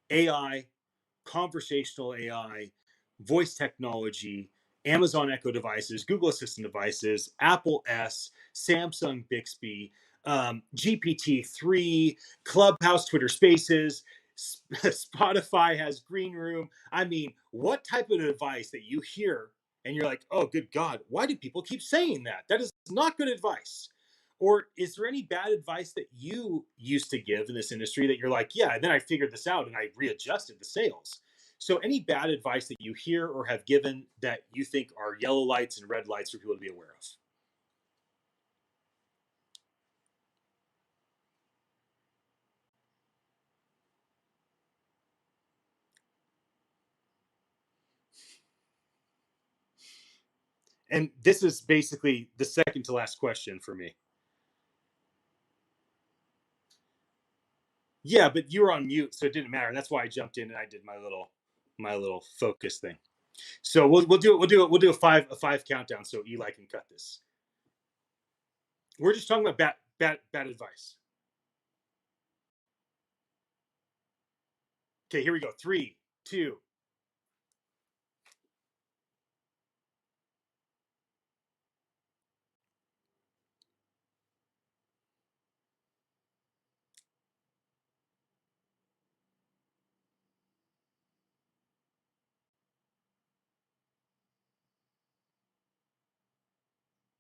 AI, conversational AI, voice technology, Amazon Echo devices, Google Assistant devices, Apple S, Samsung Bixby, GPT-3, Clubhouse, Twitter Spaces, Spotify has Green Room. I mean, what type of advice that you hear and you're like, oh, good God, why do people keep saying that? That is not good advice. Or is there any bad advice that you used to give in this industry that you're like, yeah, and then I figured this out and I readjusted the sales? So, any bad advice that you hear or have given that you think are yellow lights and red lights for people to be aware of? And this is basically the second to last question for me. Yeah, but you were on mute, so it didn't matter. That's why I jumped in and I did my little focus thing. So we'll do a five countdown so Eli can cut this. We're just talking about bad advice. Okay, here we go. Three, two.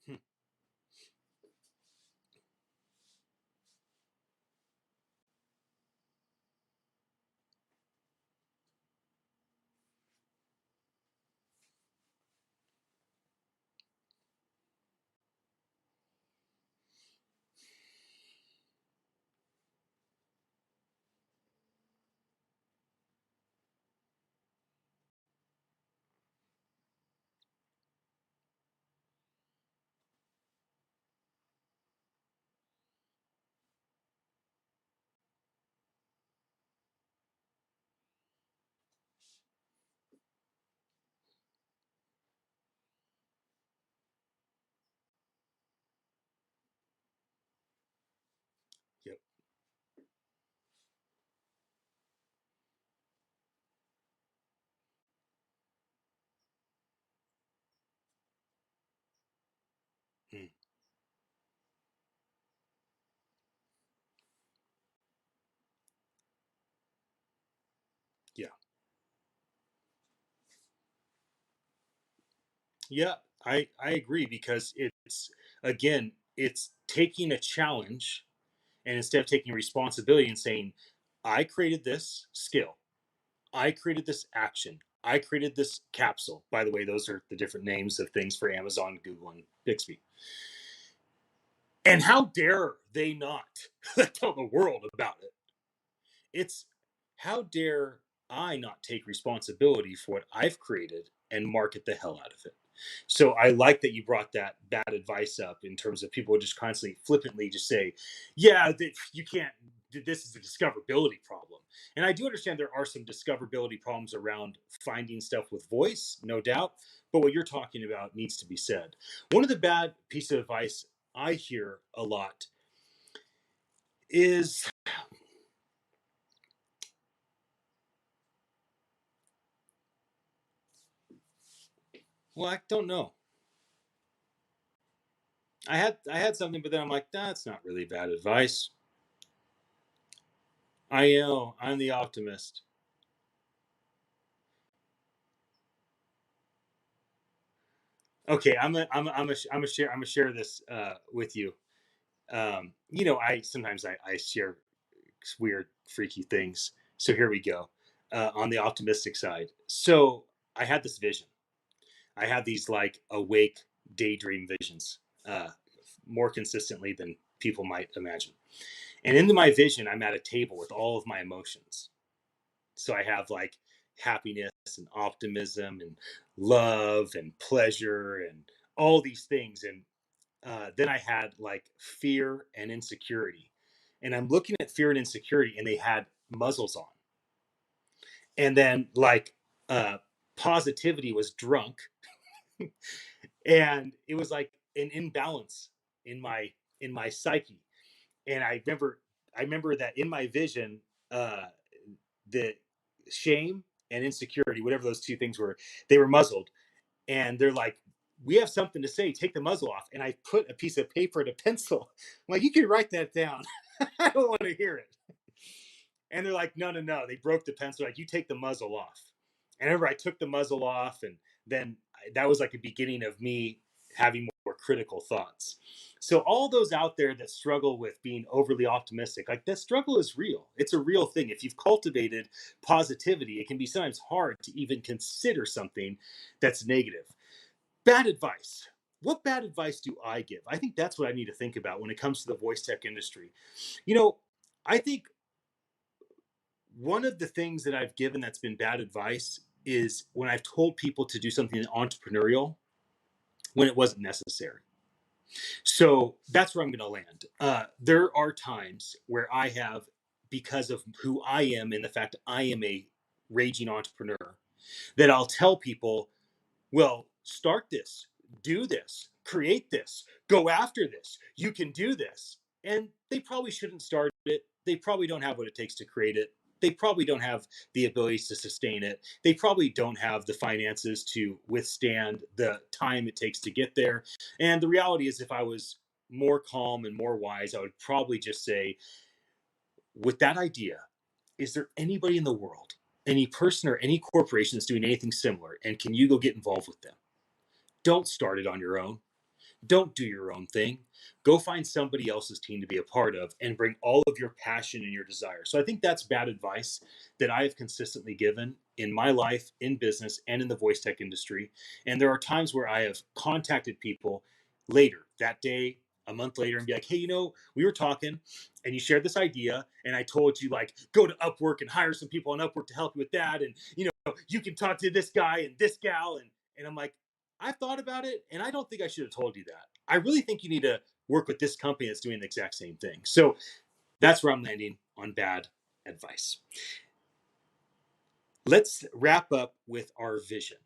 Hmm. Yep. Hmm. Yeah. Yeah, I agree because it's again, it's taking a challenge and instead of taking responsibility and saying, I created this skill, I created this action, I created this capsule. By the way, those are the different names of things for Amazon, Google, and Bixby. And how dare they not tell the world about it? It's how dare I not take responsibility for what I've created and market the hell out of it. So I like that you brought that bad advice up in terms of people just constantly flippantly just say, yeah, you can't, this is a discoverability problem. And I do understand there are some discoverability problems around finding stuff with voice, no doubt. But what you're talking about needs to be said. One of the bad pieces of advice I hear a lot is, well, I don't know. I had something, but then I'm like, that's not really bad advice. I know I'm the optimist. Okay, I'm gonna share this with you. I sometimes I share weird, freaky things. So here we go. On the optimistic side, so I had this vision. I had these like awake daydream visions, more consistently than people might imagine. And in my vision, I'm at a table with all of my emotions. So I have like happiness and optimism and love and pleasure and all these things. And then I had like fear and insecurity. And I'm looking at fear and insecurity, and they had muzzles on. And then like uh, positivity was drunk, and it was like an imbalance in my psyche. And I remember that in my vision, uh, the shame and insecurity, whatever those two things were, they were muzzled, and they're like, "We have something to say. Take the muzzle off." And I put a piece of paper and a pencil. I'm like, "You can write that down. I don't want to hear it." And they're like, "No, no, no." They broke the pencil. Like, "You take the muzzle off." And I remember I took the muzzle off, and then that was like a beginning of me having more critical thoughts. So all those out there that struggle with being overly optimistic, like that struggle is real. It's a real thing. If you've cultivated positivity, it can be sometimes hard to even consider something that's negative. Bad advice. What bad advice do I give? I think that's what I need to think about when it comes to the voice tech industry. You know, I think one of the things that I've given that's been bad advice is when I've told people to do something entrepreneurial when it wasn't necessary. So that's where I'm going to land. There are times where I have, because of who I am and the fact I am a raging entrepreneur, that I'll tell people, well, start this, do this, create this, go after this. You can do this. And they probably shouldn't start it. They probably don't have what it takes to create it. They probably don't have the abilities to sustain it. They probably don't have the finances to withstand the time it takes to get there. And the reality is, if I was more calm and more wise, I would probably just say, with that idea, is there anybody in the world, any person or any corporation that's doing anything similar? And can you go get involved with them? Don't start it on your own. Don't do your own thing. Go find somebody else's team to be a part of and bring all of your passion and your desire. So I think that's bad advice that I have consistently given in my life, in business, and in the voice tech industry. And there are times where I have contacted people later that day, a month later, and be like, "Hey, we were talking and you shared this idea, and I told you, like, go to Upwork and hire some people on Upwork to help you with that. And, you can talk to this guy and this gal." And I'm like, "I've thought about it, and I don't think I should have told you that. I really think you need to work with this company that's doing the exact same thing." So that's where I'm landing on bad advice. Let's wrap up with our vision.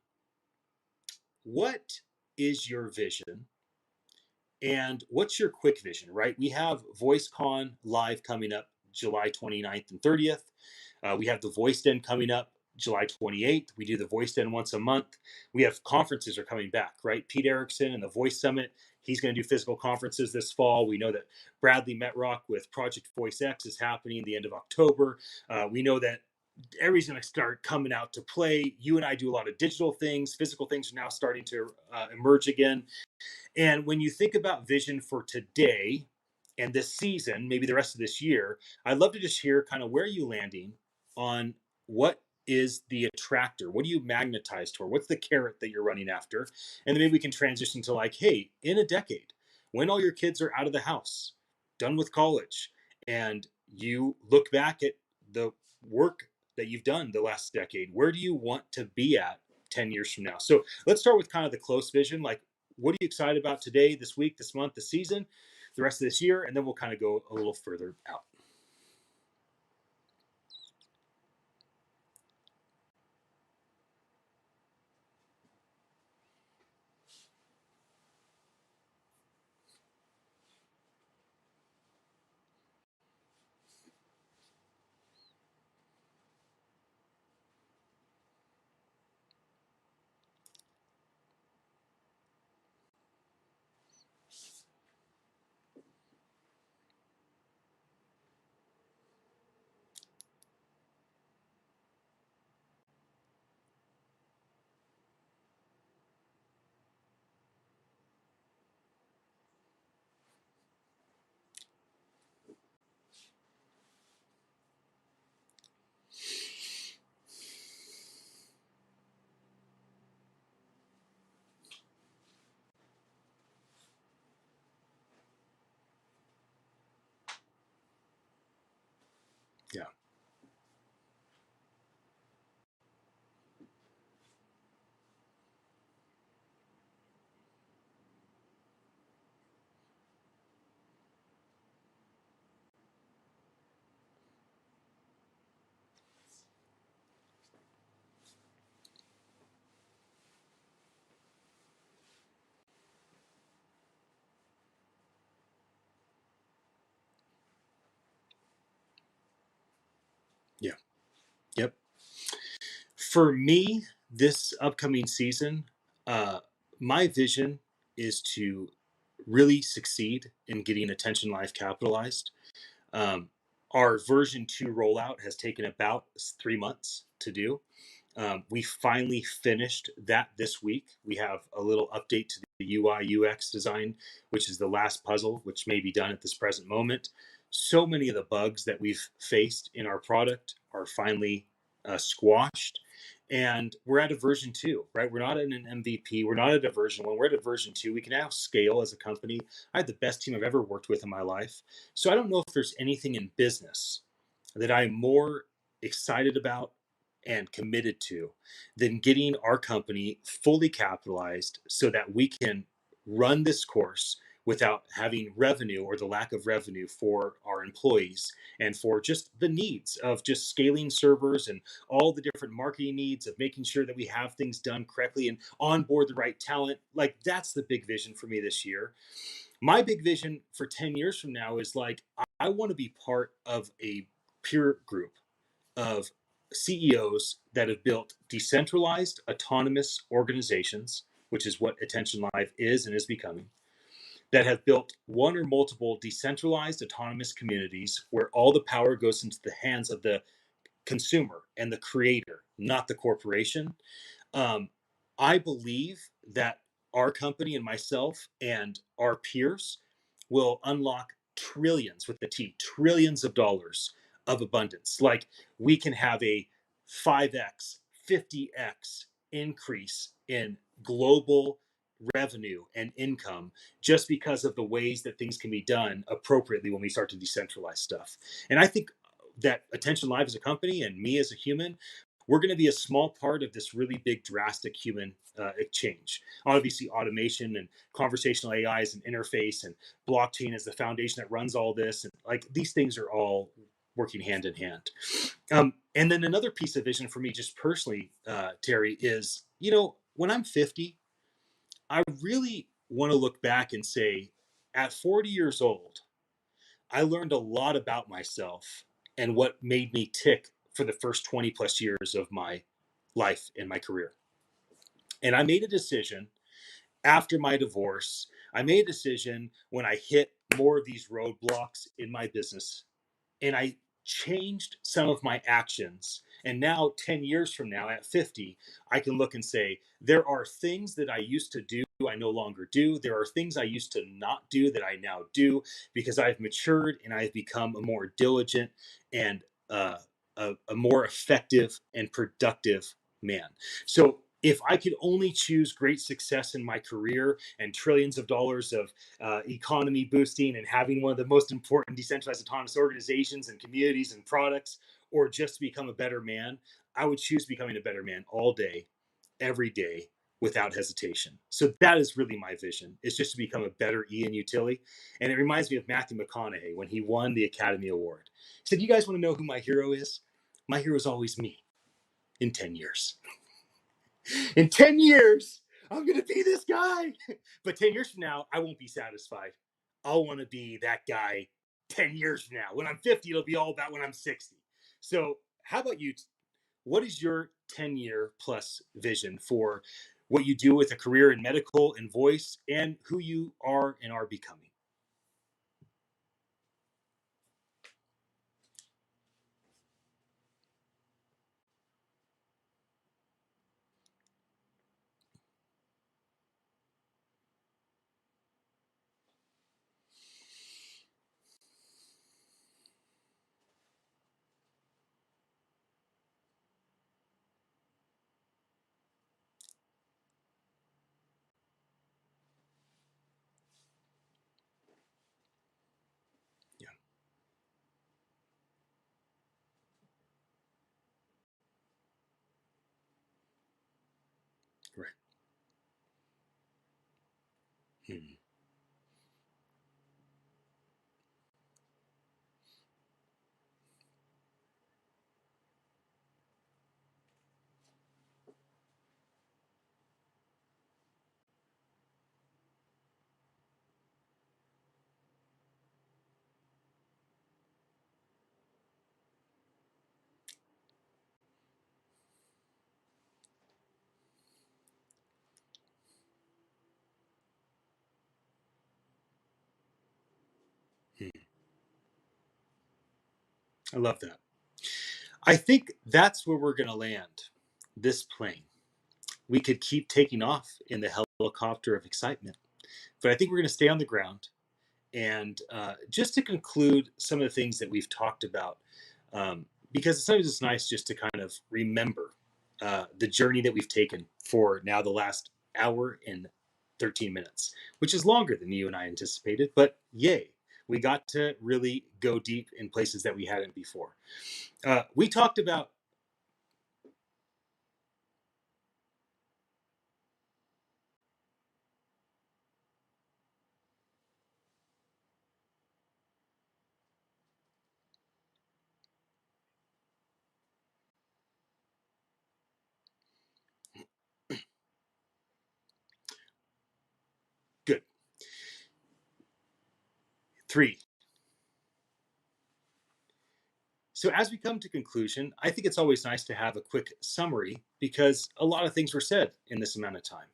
What is your vision? And what's your quick vision, right? We have VoiceCon live coming up July 29th and 30th. We have the Voice Den coming up July 28th. We do the Voice Den once a month. We have conferences are coming back, right? Pete Erickson and the Voice Summit. He's going to do physical conferences this fall. We know that Bradley Metrock with Project Voice X is happening the end of October. We know that everybody's going to start coming out to play. You and I do a lot of digital things. Physical things are now starting to emerge again. And when you think about vision for today and this season, maybe the rest of this year, I'd love to just hear kind of where you landing on what is the attractor? What do you magnetize toward? What's the carrot that you're running after? And then maybe we can transition to like, hey, in a decade, when all your kids are out of the house, done with college, and you look back at the work that you've done the last decade, where do you want to be at 10 years from now? So let's start with kind of the close vision. Like, what are you excited about today, this week, this month, this season, the rest of this year? And then we'll kind of go a little further out. Yeah. Yeah. Yep. For me, this upcoming season, uh, my vision is to really succeed in getting Attention Live capitalized. Um, our version 2 rollout has taken about 3 months to do. We finally finished that this week. We have a little update to the UI UX design, which is the last puzzle, which may be done at this present moment. So many of the bugs that we've faced in our product are finally squashed. And we're at a version 2, right? We're not in an MVP. We're not at a version 1. We're at a version 2. We can now scale as a company. I had the best team I've ever worked with in my life. So I don't know if there's anything in business that I'm more excited about and committed to than getting our company fully capitalized so that we can run this course without having revenue or the lack of revenue for our employees and for just the needs of just scaling servers and all the different marketing needs of making sure that we have things done correctly and onboard the right talent. Like, that's the big vision for me this year. My big vision for 10 years from now is like, I want to be part of a peer group of CEOs that have built decentralized autonomous organizations, which is what Attention Live is and is becoming, that have built one or multiple decentralized autonomous communities where all the power goes into the hands of the consumer and the creator, not the corporation. um, I believe that our company and myself and our peers will unlock trillions with the T, trillions of dollars of abundance. Like, we can have a 5x, 50x increase in global revenue and income just because of the ways that things can be done appropriately when we start to decentralize stuff. And I think that Attention Live as a company and me as a human, we're going to be a small part of this really big, drastic human change. Obviously, automation and conversational AI as an interface, and blockchain as the foundation that runs all this, and like, these things are all working hand in hand. And then another piece of vision for me, just personally, Terry, is, when I'm 50, I really want to look back and say, at 40 years old, I learned a lot about myself and what made me tick for the first 20 plus years of my life and my career. And I made a decision after my divorce. I made a decision when I hit more of these roadblocks in my business, and I changed some of my actions. And now, 10 years from now, at 50, I can look and say, there are things that I used to do, I no longer do. There are things I used to not do that I now do because I've matured and I've become a more diligent and a more effective and productive man. So, if I could only choose great success in my career and trillions of dollars of economy boosting and having one of the most important decentralized autonomous organizations and communities and products, or just to become a better man, I would choose becoming a better man all day, every day, without hesitation. So that is really my vision, is just to become a better Ian Utile. And it reminds me of Matthew McConaughey when he won the Academy Award. He said, "You guys want to know who my hero is? My hero is always me in 10 years." In 10 years, I'm going to be this guy. But 10 years from now, I won't be satisfied. I'll want to be that guy 10 years from now. When I'm 50, it'll be all about when I'm 60. So, how about you? What is your 10-year plus vision for what you do with a career in medical and voice, and who you are and are becoming? Right. Hmm. Hmm. I love that. I think that's where we're going to land this plane. We could keep taking off in the helicopter of excitement, but I think we're going to stay on the ground. And just to conclude some of the things that we've talked about, because sometimes it's nice just to kind of remember the journey that we've taken for now the last hour and 13 minutes, which is longer than you and I anticipated, but yay, we got to really go deep in places that we hadn't before. We talked about good. Three. So, as we come to conclusion, I think it's always nice to have a quick summary because a lot of things were said in this amount of time.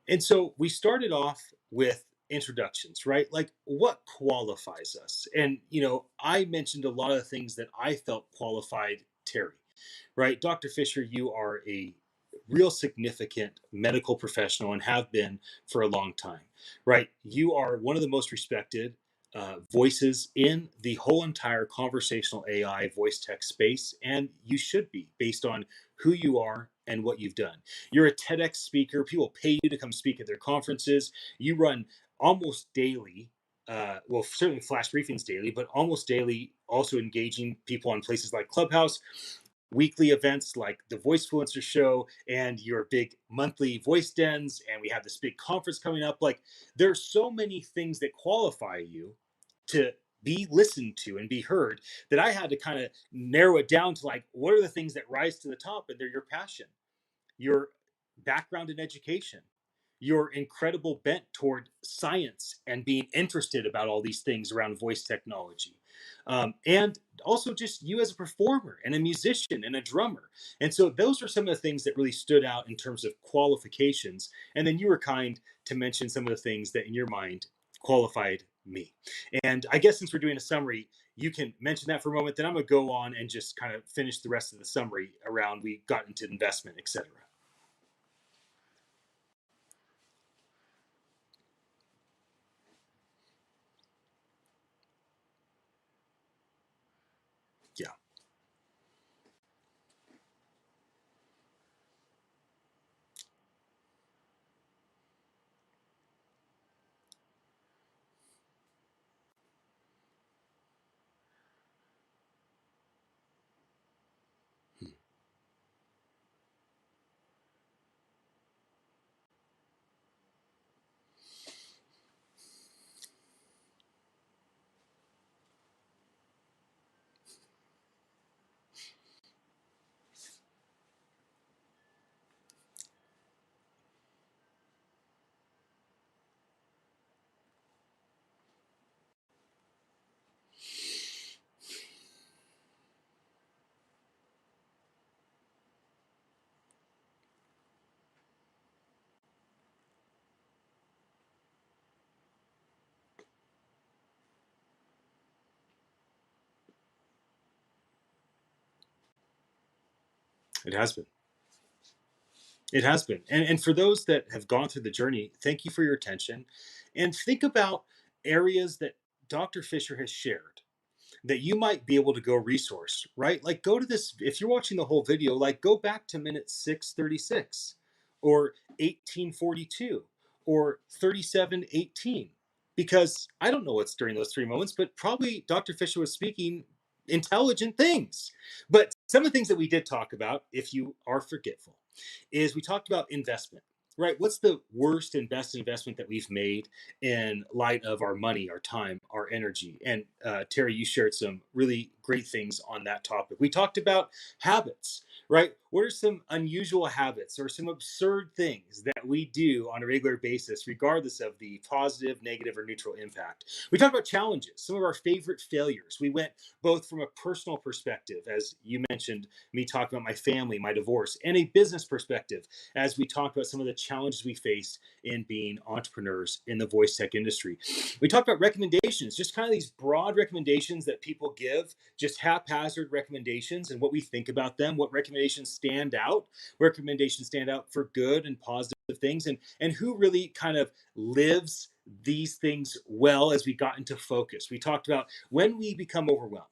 And so we started off with introductions, right? Like what qualifies us? And, I mentioned a lot of the things that I felt qualified Terry, right? Dr. Fisher, you are a real significant medical professional and have been for a long time, right? You are one of the most respected voices in the whole entire conversational AI voice tech space, and you should be based on who you are and what you've done. You're a TEDx speaker. People pay you to come speak at their conferences. You run almost daily. Well, certainly flash briefings daily, but almost daily, also engaging people on places like Clubhouse, weekly events like the Voice Fluencer Show, and your big monthly voice dens. And we have this big conference coming up. Like, there's so many things that qualify you to be listened to and be heard that I had to kind of narrow it down to like, what are the things that rise to the top? And they're your passion, your background in education, your incredible bent toward science and being interested about all these things around voice technology. And also just you as a performer and a musician and a drummer. And so those are some of the things that really stood out in terms of qualifications. And then you were kind to mention some of the things that in your mind qualified me. And I guess since we're doing a summary, you can mention that for a moment. Then I'm going to go on and just kind of finish the rest of the summary around we got into investment, etc. Yeah, it has been. It has been. And for those that have gone through the journey, thank you for your attention. And think about areas that Dr. Fisher has shared that you might be able to go resource, right? Like go to this, if you're watching the whole video, like go back to minute 636 or 1842 or 3718. Because I don't know what's during those three moments, but probably Dr. Fisher was speaking intelligent things. But some of the things that we did talk about, if you are forgetful, is we talked about investment, right? What's the worst and best investment that we've made in light of our money, our time, our energy? And Terry, you shared some really great things on that topic. We talked about habits, right? What are some unusual habits or some absurd things that we do on a regular basis, regardless of the positive, negative, or neutral impact? We talked about challenges, some of our favorite failures. We went both from a personal perspective, as you mentioned, me talking about my family, my divorce, and a business perspective, as we talked about some of the challenges we faced in being entrepreneurs in the voice tech industry. We talked about recommendations, just kind of these broad recommendations that people give, just haphazard recommendations, and what we think about them, what recommendations stand out for good and positive things, and who really kind of lives these things well as we got into focus. We talked about when we become overwhelmed,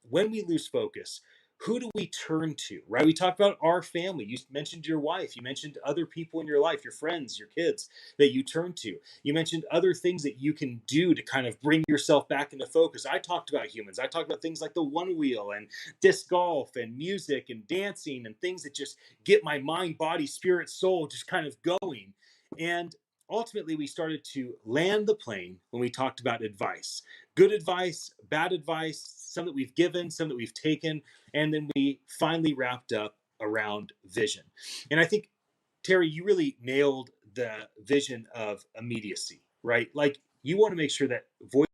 when we lose focus, who do we turn to, right? We talked about our family. You mentioned your wife. You mentioned other people in your life, your friends, your kids that you turn to. You mentioned other things that you can do to kind of bring yourself back into focus. I talked about humans. I talked about things like the one wheel and disc golf and music and dancing and things that just get my mind, body, spirit, soul just kind of going. And ultimately, we started to land the plane when we talked about advice. Good advice, bad advice, some that we've given, some that we've taken, and then we finally wrapped up around vision. And I think, Terry, you really nailed the vision of immediacy, right? Like, you want to make sure that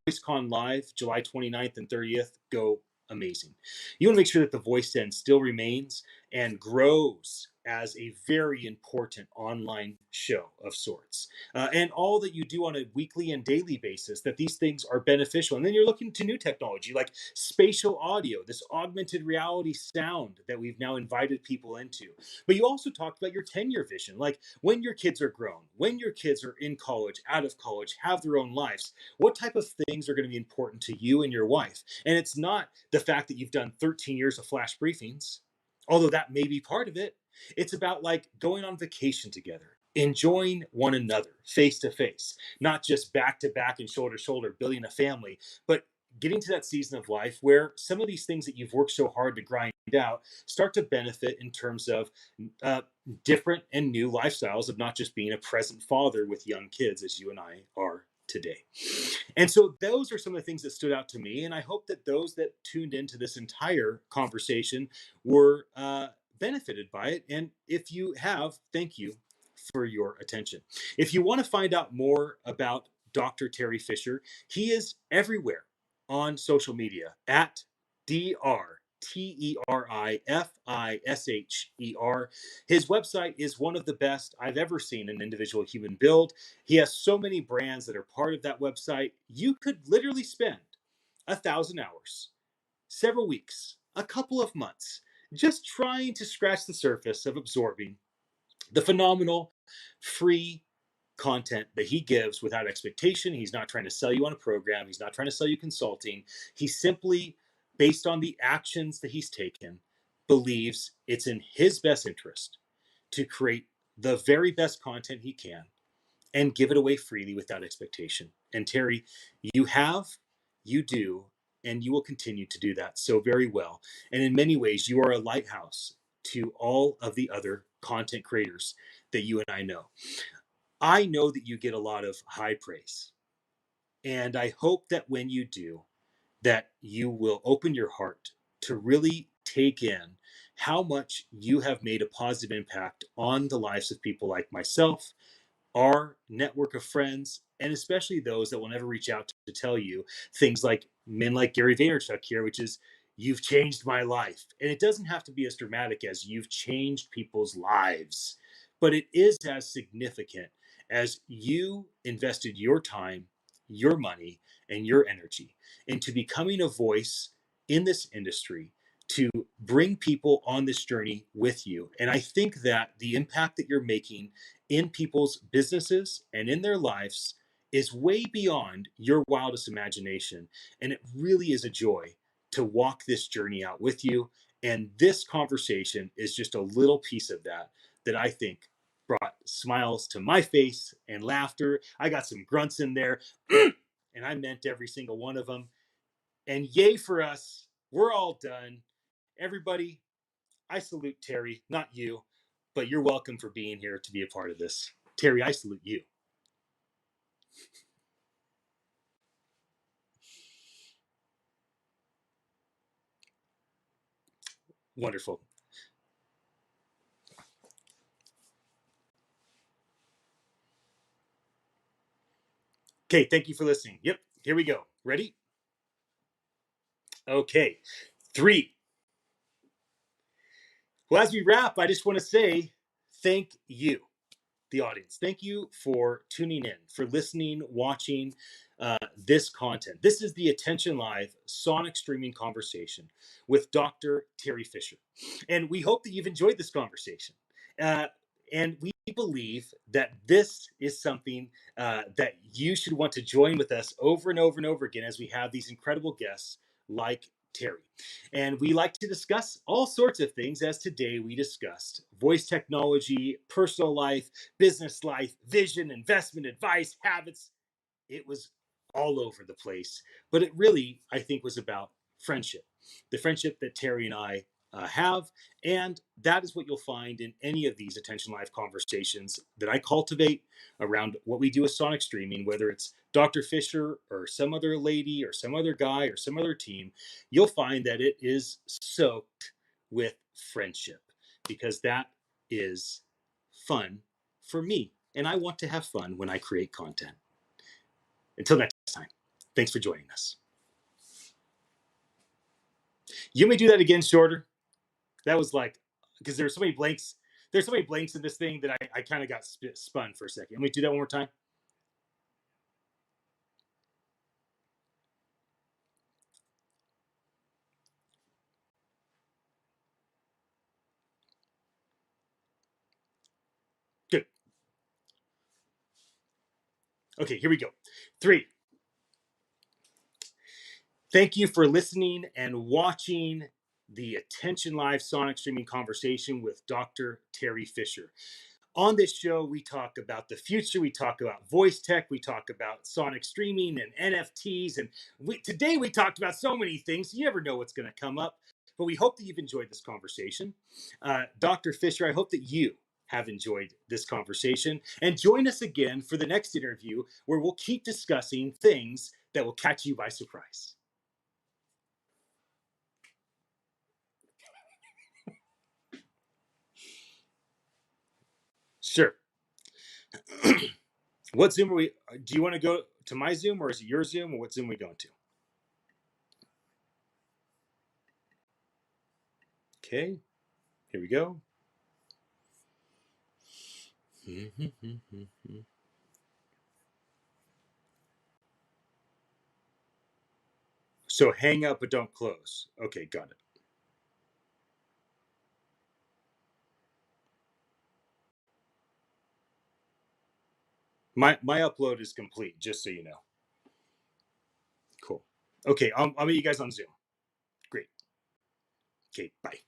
VoiceCon Live, July 29th and 30th, go amazing. You want to make sure that the voice den still remains and grows as a very important online show of sorts. And all that you do on a weekly and daily basis, that these things are beneficial. And then you're looking to new technology like spatial audio, this augmented reality sound that we've now invited people into. But you also talked about your 10-year vision, like when your kids are grown, when your kids are in college, out of college, have their own lives, what type of things are going to be important to you and your wife? And it's not the fact that you've done 13 years of flash briefings, although that may be part of it. It's about like going on vacation together, enjoying one another face to face, not just back to back and shoulder to shoulder, building a family, but getting to that season of life where some of these things that you've worked so hard to grind out start to benefit in terms of uh, different and new lifestyles of not just being a present father with young kids as you and I are today. And so those are some of the things that stood out to me. And I hope that those that tuned into this entire conversation were benefited by it. And if you have, thank you for your attention. If you want to find out more about Dr. Terry Fisher, he is everywhere on social media at DrTerifisher. His website is one of the best I've ever seen an individual human build. He has so many brands that are part of that website. You could literally spend 1,000 hours, several weeks, a couple of months, just trying to scratch the surface of absorbing the phenomenal free content that he gives without expectation. He's not trying to sell you on a program, he's not trying to sell you consulting. He simply, based on the actions that he's taken, believes it's in his best interest to create the very best content he can and give it away freely without expectation. And Terry, you have, you do, and you will continue to do that so very well. And in many ways, you are a lighthouse to all of the other content creators that you and I know. I know that you get a lot of high praise. And I hope that when you do, that you will open your heart to really take in how much you have made a positive impact on the lives of people like myself, our network of friends, and especially those that will never reach out to tell you things like men like Gary Vaynerchuk here, which is, you've changed my life. And it doesn't have to be as dramatic as you've changed people's lives, but it is as significant as you invested your time, your money, and your energy into becoming a voice in this industry to bring people on this journey with you. And I think that the impact that you're making in people's businesses and in their lives is way beyond your wildest imagination. And it really is a joy to walk this journey out with you. And this conversation is just a little piece of that, that I think brought smiles to my face and laughter. I got some grunts in there, and I meant every single one of them. And yay for us. We're all done. Everybody, I salute Terry, not you, but you're welcome for being here to be a part of this. Terry, I salute you. Wonderful. Okay, thank you for listening. Yep, here we go. Ready? Okay, 3. Well, as we wrap, I just want to say thank you, the audience. Thank you for tuning in, for listening, watching this content. This is the Attention Live Sonic Streaming Conversation with Dr. Terry Fisher. And we hope that you've enjoyed this conversation. And we believe that this is something that you should want to join with us over and over and over again as we have these incredible guests like Terry. And we like to discuss all sorts of things, as today we discussed voice technology, personal life, business life, vision, investment advice, habits. It was all over the place, but it really, I think, was about friendship, the friendship that Terry and I have. And that is what you'll find in any of these Attention Live conversations that I cultivate around what we do with Sonic Streaming, whether it's Dr. Fisher or some other lady or some other guy or some other team. You'll find that it is soaked with friendship, because that is fun for me. And I want to have fun when I create content. Until next time, thanks for joining us. You may do that again shorter. That was like, because there's so many blanks. There's so many blanks in this thing that I kind of got spun for a second. Let me do that one more time. Good. Okay, here we go. 3. Thank you for listening and watching the Attention Live Sonic Streaming Conversation with Dr. Terry Fisher. On this show, we talk about the future, we talk about voice tech, we talk about Sonic Streaming and NFTs, and today we talked about so many things. You never know what's going to come up, but we hope that you've enjoyed this conversation. Dr. Fisher, I hope that you have enjoyed this conversation, and join us again for the next interview, where we'll keep discussing things that will catch you by surprise. Sure. What Zoom are we? Do you want to go to my Zoom, or is it your Zoom, or what Zoom are we going to? Okay, here we go. So hang up, but don't close. Okay, got it. My upload is complete, just so you know. Cool. Okay, I'll meet you guys on Zoom. Great. Okay, bye.